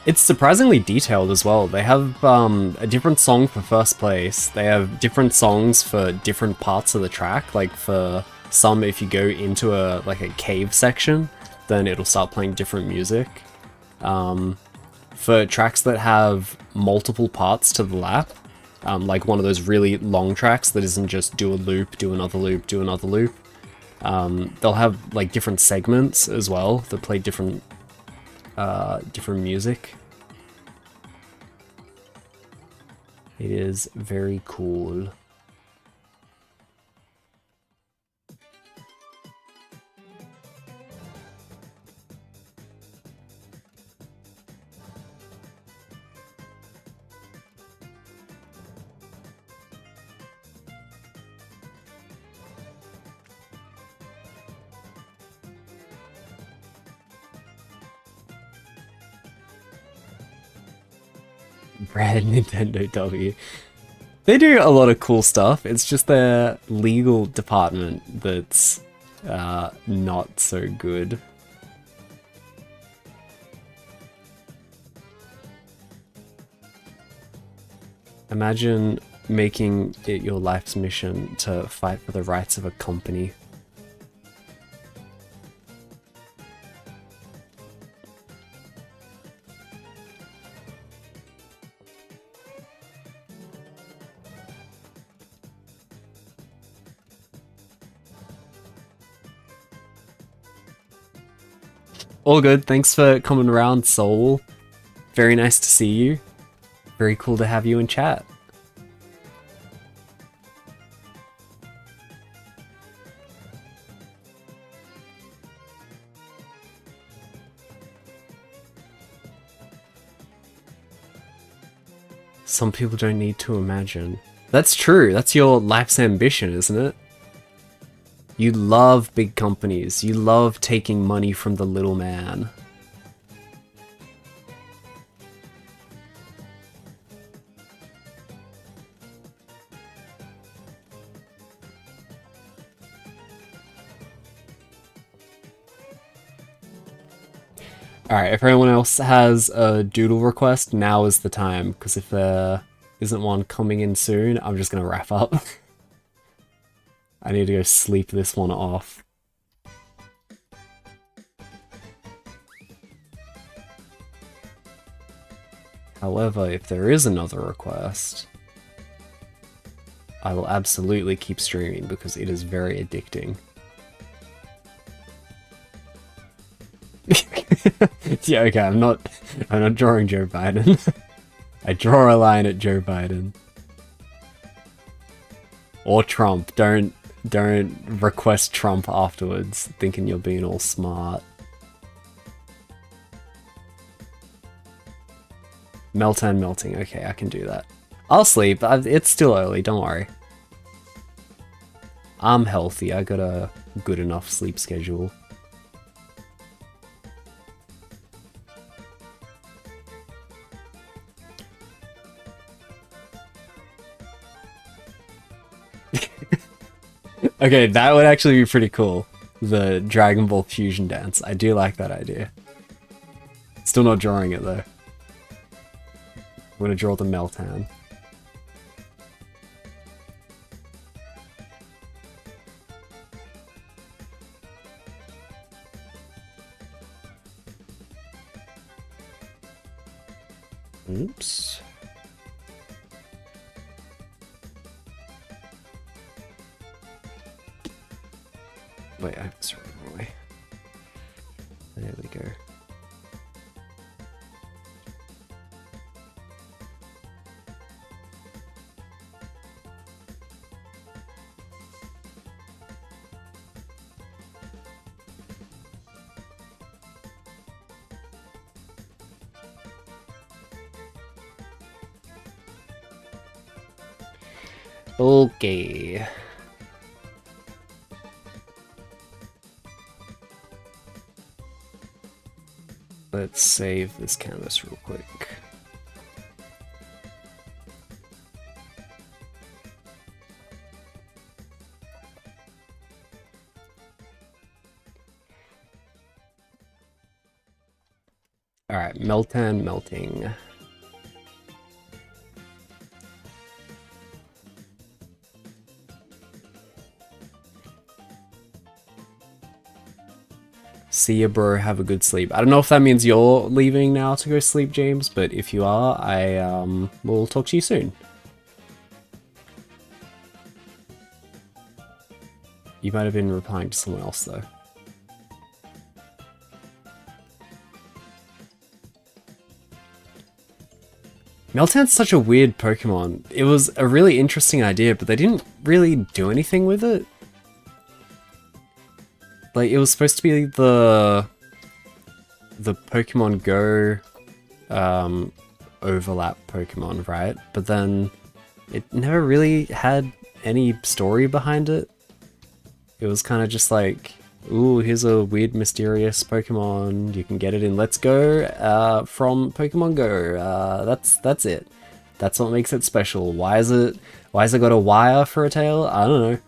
It's surprisingly detailed as well. They have a different song for first place. They have different songs for different parts of the track. Like for some, if you go into a cave section, then it'll start playing different music. For tracks that have multiple parts to the lap, like one of those really long tracks that isn't just do a loop, do another loop, do another loop. They'll have like different segments as well that play different music. It is very cool. Brand Nintendo W. They do a lot of cool stuff. It's just their legal department that's not so good. Imagine making it your life's mission to fight for the rights of a company. All good, thanks for coming around, Soul. Very nice to see you. Very cool to have you in chat. Some people don't need to imagine. That's true, that's your life's ambition, isn't it? You love big companies. You love taking money from the little man. Alright, if anyone else has a doodle request, now is the time, because if there isn't one coming in soon, I'm just gonna wrap up. I need to go sleep this one off. However, if there is another request, I will absolutely keep streaming because it is very addicting. Yeah, okay, I'm not drawing Joe Biden. I draw a line at Joe Biden. Or Trump. Don't request Trump afterwards, thinking you're being all smart. Meltdown melting. Okay, I can do that. I'll sleep. It's still early, don't worry. I'm healthy. I got a good enough sleep schedule. Okay, that would actually be pretty cool. The Dragon Ball fusion dance. I do like that idea. Still not drawing it though. I'm gonna draw the Meltdown. Oops. Wait, I have this wrong way. There we go. Okay. Let's save this canvas real quick. All right, Meltan melting. See ya, bro. Have a good sleep. I don't know if that means you're leaving now to go sleep, James, but if you are, I will talk to you soon. You might have been replying to someone else, though. Meltan's such a weird Pokemon. It was a really interesting idea, but they didn't really do anything with it. Like, it was supposed to be the Pokemon Go overlap Pokemon, right? But then it never really had any story behind it. It was kind of just like, ooh, here's a weird, mysterious Pokemon. You can get it in Let's Go from Pokemon Go. That's it. That's what makes it special. Why is it got a wire for a tail? I don't know.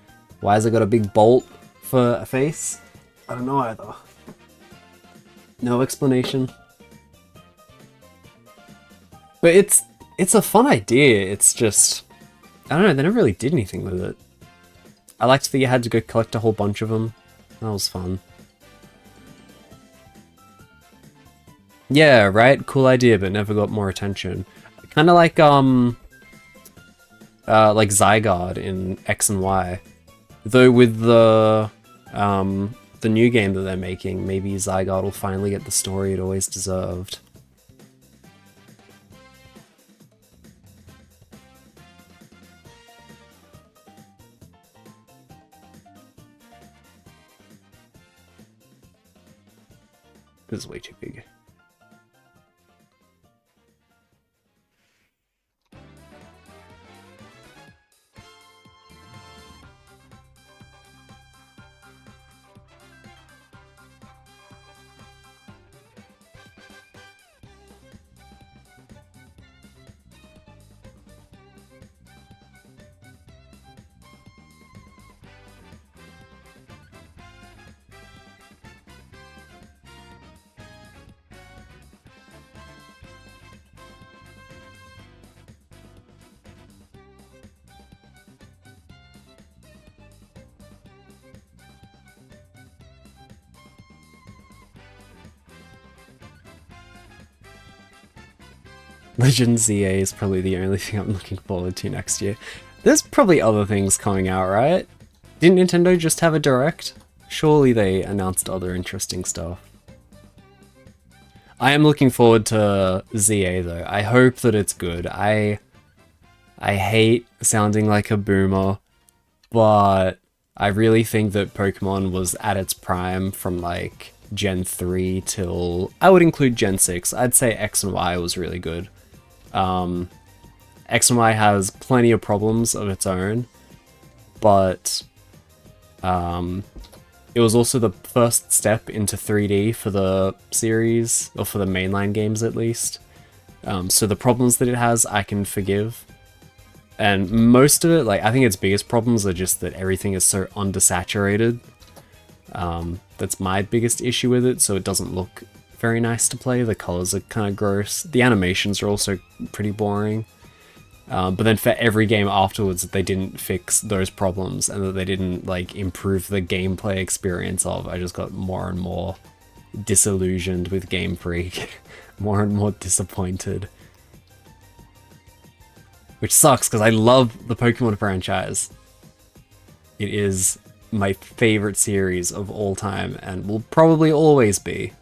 Why has it got a big bolt for a face? I don't know either. No explanation. But it's a fun idea. It's just, I don't know, they never really did anything with it. I liked that you had to go collect a whole bunch of them. That was fun. Yeah, right? Cool idea, but never got more attention. Kind of like Zygarde in X and Y. Though with the new game that they're making, maybe Zygarde will finally get the story it always deserved. This is way too big. Legend ZA is probably the only thing I'm looking forward to next year. There's probably other things coming out, right? Didn't Nintendo just have a Direct? Surely they announced other interesting stuff. I am looking forward to ZA though. I hope that it's good. I hate sounding like a boomer, but I really think that Pokemon was at its prime from like Gen 3 till, I would include Gen 6. I'd say X and Y was really good. X and Y has plenty of problems of its own, but it was also the first step into 3D for the series, or for the mainline games at least. So the problems that it has, I can forgive. And most of it, like, I think its biggest problems are just that everything is so undersaturated. That's my biggest issue with it, so it doesn't look very nice to play. The colors are kind of gross. The animations are also pretty boring. But then for every game afterwards, they didn't fix those problems and that they didn't like improve the gameplay experience of. I just got more and more disillusioned with Game Freak, more and more disappointed. Which sucks because I love the Pokemon franchise. It is my favorite series of all time and will probably always be.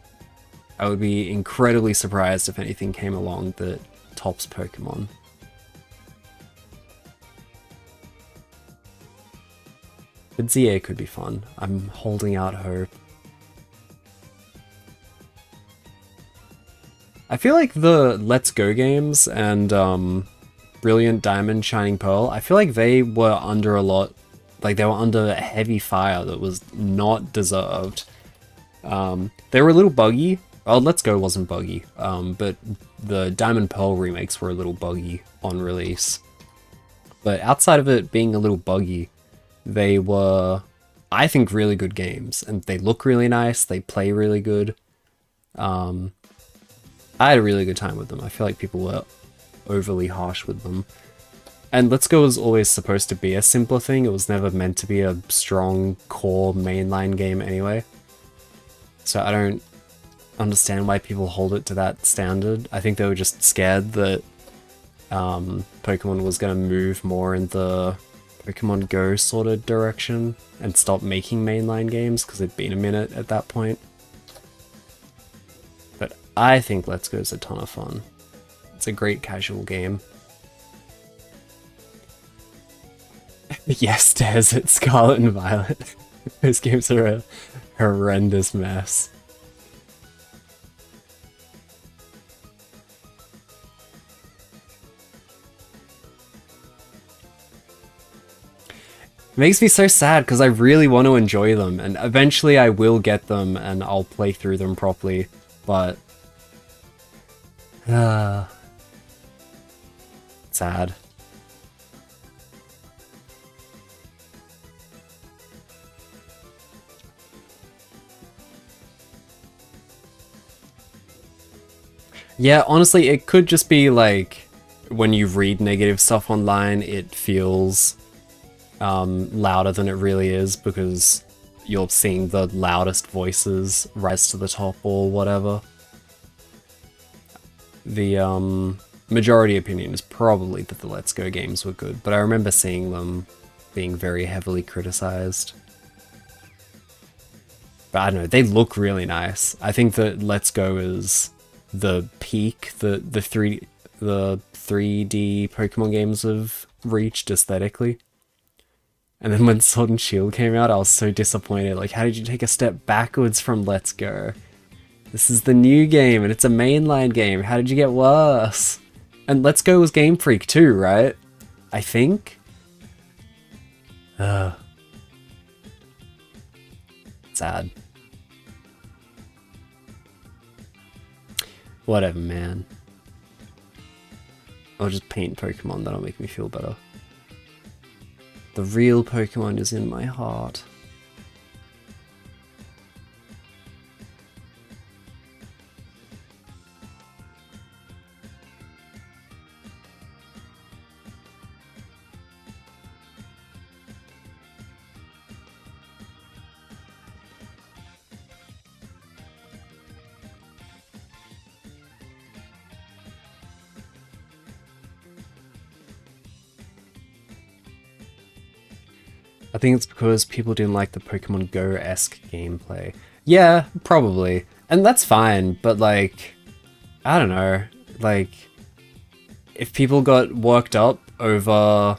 I would be incredibly surprised if anything came along that tops Pokemon. But ZA could be fun. I'm holding out hope. I feel like the Let's Go games and Brilliant Diamond, Shining Pearl, I feel like they were under a lot, like they were under a heavy fire that was not deserved. They were a little buggy. Oh, Let's Go wasn't buggy, but the Diamond Pearl remakes were a little buggy on release. But outside of it being a little buggy, they were, I think, really good games, and they look really nice, they play really good. I had a really good time with them. I feel like people were overly harsh with them. And Let's Go was always supposed to be a simpler thing, it was never meant to be a strong core mainline game anyway. So I don't understand why people hold it to that standard. I think they were just scared that Pokemon was going to move more in the Pokemon Go sort of direction and stop making mainline games because it'd been a minute at that point. But I think Let's Go is a ton of fun. It's a great casual game. Yes, Desert, Scarlet and Violet. Those games are a horrendous mess. It makes me so sad because I really want to enjoy them, and eventually I will get them and I'll play through them properly, but sad. Yeah, honestly, it could just be like when you read negative stuff online, it feels louder than it really is because you're seeing the loudest voices rise to the top or whatever. The majority opinion is probably that the Let's Go games were good, but I remember seeing them being very heavily criticized. But I don't know, they look really nice. I think that Let's Go is the peak the 3D Pokemon games have reached aesthetically. And then when Sword and Shield came out, I was so disappointed. Like, how did you take a step backwards from Let's Go? This is the new game, and it's a mainline game. How did you get worse? And Let's Go was Game Freak too, right? I think? Sad. Whatever, man. I'll just paint Pokemon, that'll make me feel better. The real Pokemon is in my heart. I think it's because people didn't like the Pokemon Go-esque gameplay. Yeah, probably. And that's fine, but like, I don't know, like, if people got worked up over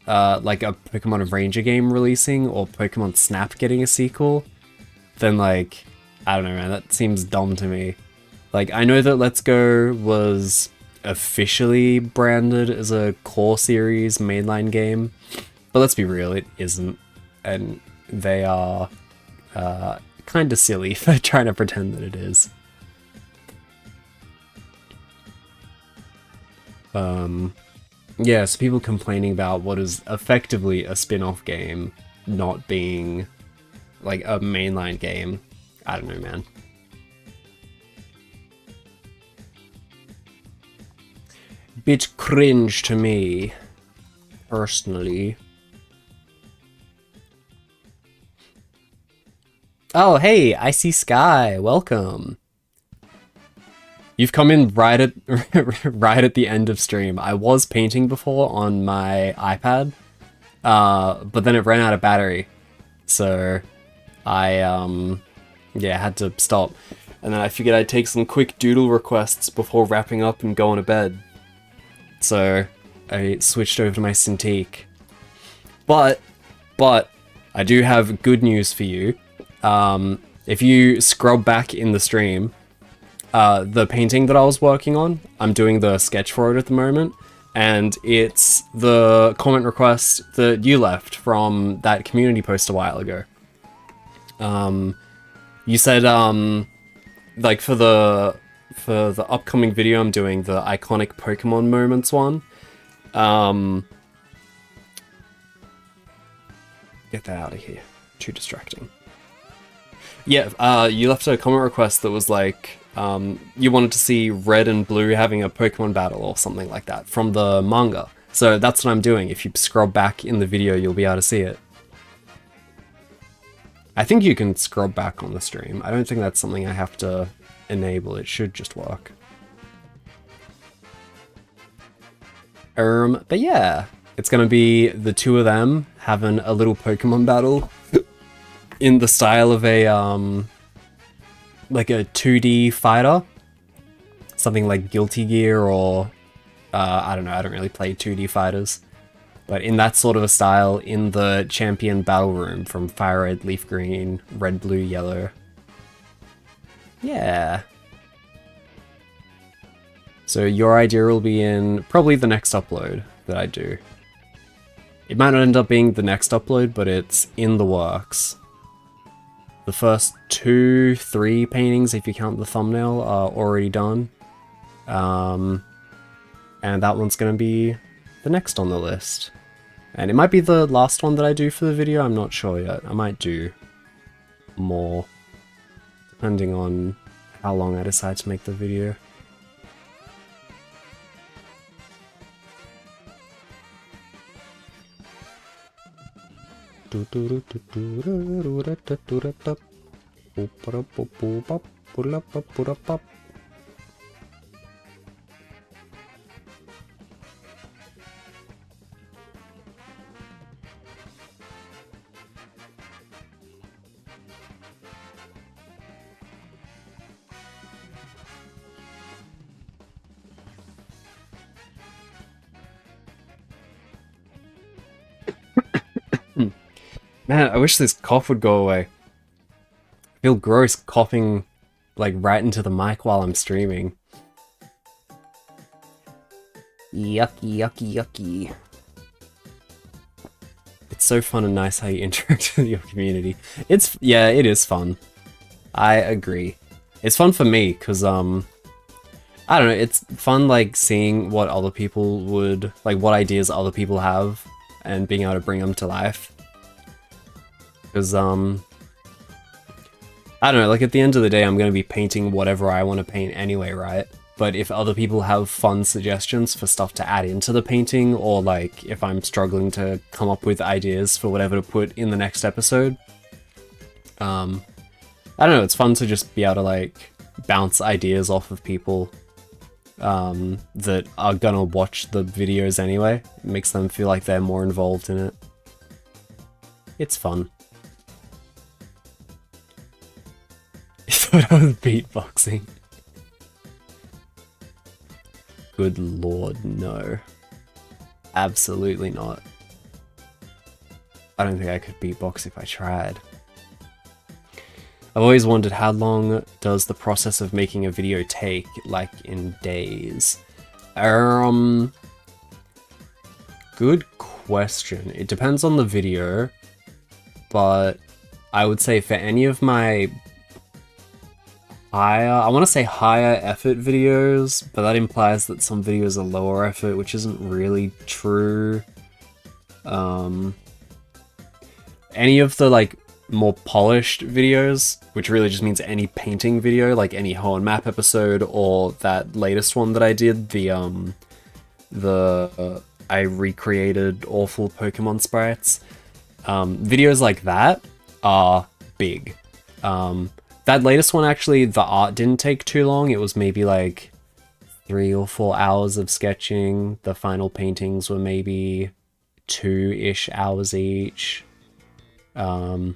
like a Pokemon Ranger game releasing or Pokemon Snap getting a sequel, then like, I don't know, man, that seems dumb to me. Like, I know that Let's Go was officially branded as a core series mainline game, but let's be real, it isn't, and they are kind of silly for trying to pretend that it is. Yeah, so people complaining about what is effectively a spin-off game not being like a mainline game. I don't know, man. Bit cringe to me, personally. Oh, hey, Icy Sky, welcome. You've come in right at right at the end of stream. I was painting before on my iPad, but then it ran out of battery. So I yeah, had to stop. And then I figured I'd take some quick doodle requests before wrapping up and going to bed. So I switched over to my Cintiq. But I do have good news for you. If you scrub back in the stream, the painting that I was working on, I'm doing the sketch for it at the moment, and it's the comment request that you left from that community post a while ago. You said, like for the upcoming video I'm doing, the iconic Pokemon moments one, get that out of here. Too distracting. Yeah, you left a comment request that was like, you wanted to see Red and Blue having a Pokemon battle or something like that from the manga. So that's what I'm doing. If you scrub back in the video, you'll be able to see it. I think you can scrub back on the stream. I don't think that's something I have to enable. It should just work. But yeah, it's gonna be the two of them having a little Pokemon battle in the style of a like a 2D fighter, something like Guilty Gear or I don't know. I don't really play 2D fighters, but in that sort of a style, in the champion battle room from Fire Red, Leaf Green, Red, Blue, Yellow. Yeah. So your idea will be in probably the next upload that I do. It might not end up being the next upload, but it's in the works. The first 2-3 paintings, if you count the thumbnail, are already done. And that one's going to be the next on the list. And it might be the last one that I do for the video, I'm not sure yet. I might do more, depending on how long I decide to make the video. Man, I wish this cough would go away. I feel gross coughing like right into the mic while I'm streaming. Yucky, yucky, yucky. It's so fun and nice how you interact with your community. Yeah, it is fun. I agree. It's fun for me, because, I don't know, it's fun, like, seeing what other people would, like, what ideas other people have, and being able to bring them to life. Because, I don't know, like, at the end of the day, I'm going to be painting whatever I want to paint anyway, right? But if other people have fun suggestions for stuff to add into the painting, or, like, if I'm struggling to come up with ideas for whatever to put in the next episode, I don't know, it's fun to just be able to, like, bounce ideas off of people that are gonna watch the videos anyway. It makes them feel like they're more involved in it. It's fun. I thought I was beatboxing. Good lord, no. Absolutely not. I don't think I could beatbox if I tried. I've always wondered, how long does the process of making a video take, like in days? Good question. It depends on the video, but I would say for any of my I want to say higher effort videos, but that implies that some videos are lower effort, which isn't really true. Any of the like more polished videos, which really just means any painting video, like any Hoenn Map episode or that latest one that I did, I recreated awful Pokemon sprites. Videos like that are big. That latest one, actually, the art didn't take too long. It was maybe like 3 or 4 hours of sketching. The final paintings were maybe 2-ish hours each. So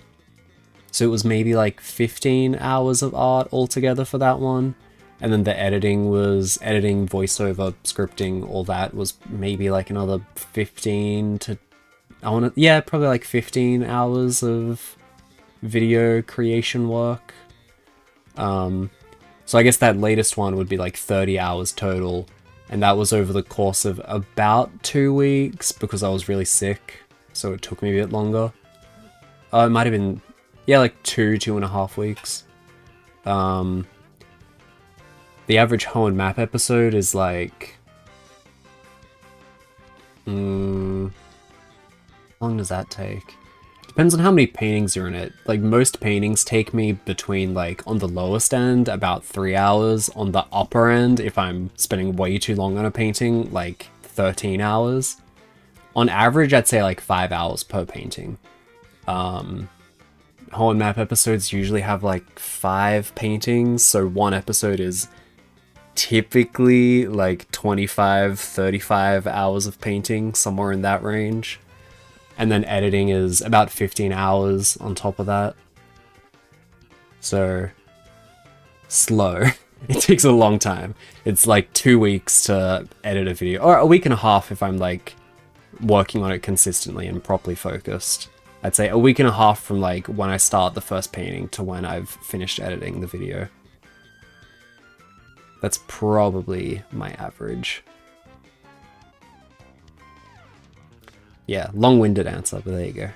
it was maybe like 15 hours of art altogether for that one. And then the editing was editing, voiceover, scripting, all that was maybe like another 15 to, probably like 15 hours of video creation work. So I guess that latest one would be like 30 hours total. And that was over the course of about 2 weeks because I was really sick. So it took me a bit longer. It might have been, yeah, like 2.5 weeks. The average Hoenn map episode is like, how long does that take? Depends on how many paintings are in it. Like most paintings take me between like on the lowest end about 3 hours, on the upper end if I'm spending way too long on a painting like 13 hours. On average I'd say like 5 hours per painting. Hoenn map episodes usually have like 5 paintings, so one episode is typically like 25-35 hours of painting, somewhere in that range. And then editing is about 15 hours on top of that. So slow. It takes a long time. It's like 2 weeks to edit a video, or a week and a half if I'm like working on it consistently and properly focused. I'd say a week and a half from like when I start the first painting to when I've finished editing the video. That's probably my average. Yeah, long-winded answer, but there you go.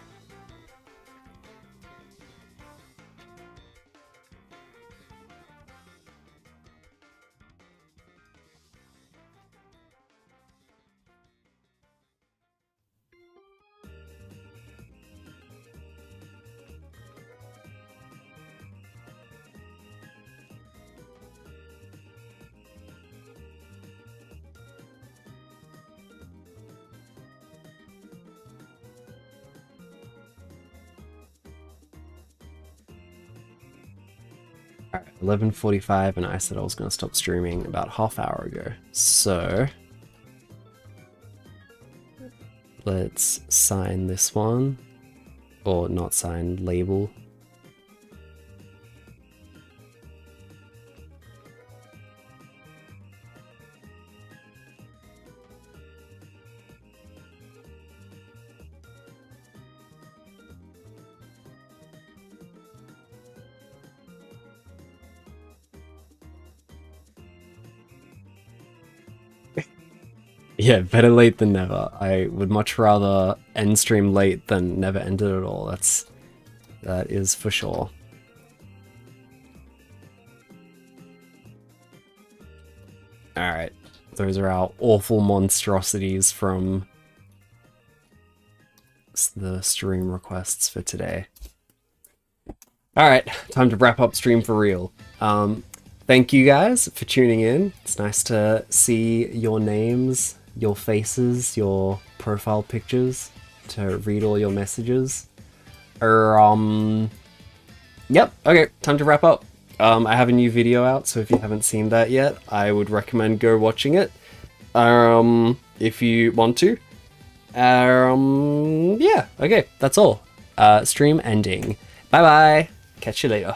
Alright, 11:45, and I said I was going to stop streaming about half hour ago. So let's sign this one, or not sign, label. Yeah, better late than never. I would much rather end stream late than never end it at all. That is for sure. Alright, those are our awful monstrosities from the stream requests for today. Alright, time to wrap up stream for real. Thank you guys for tuning in. It's nice to see your names, your faces, your profile pictures, to read all your messages. Yep, okay, time to wrap up. I have a new video out, so if you haven't seen that yet, I would recommend go watching it. If you want to. Yeah, okay, that's all. Stream ending. Bye bye. Catch you later.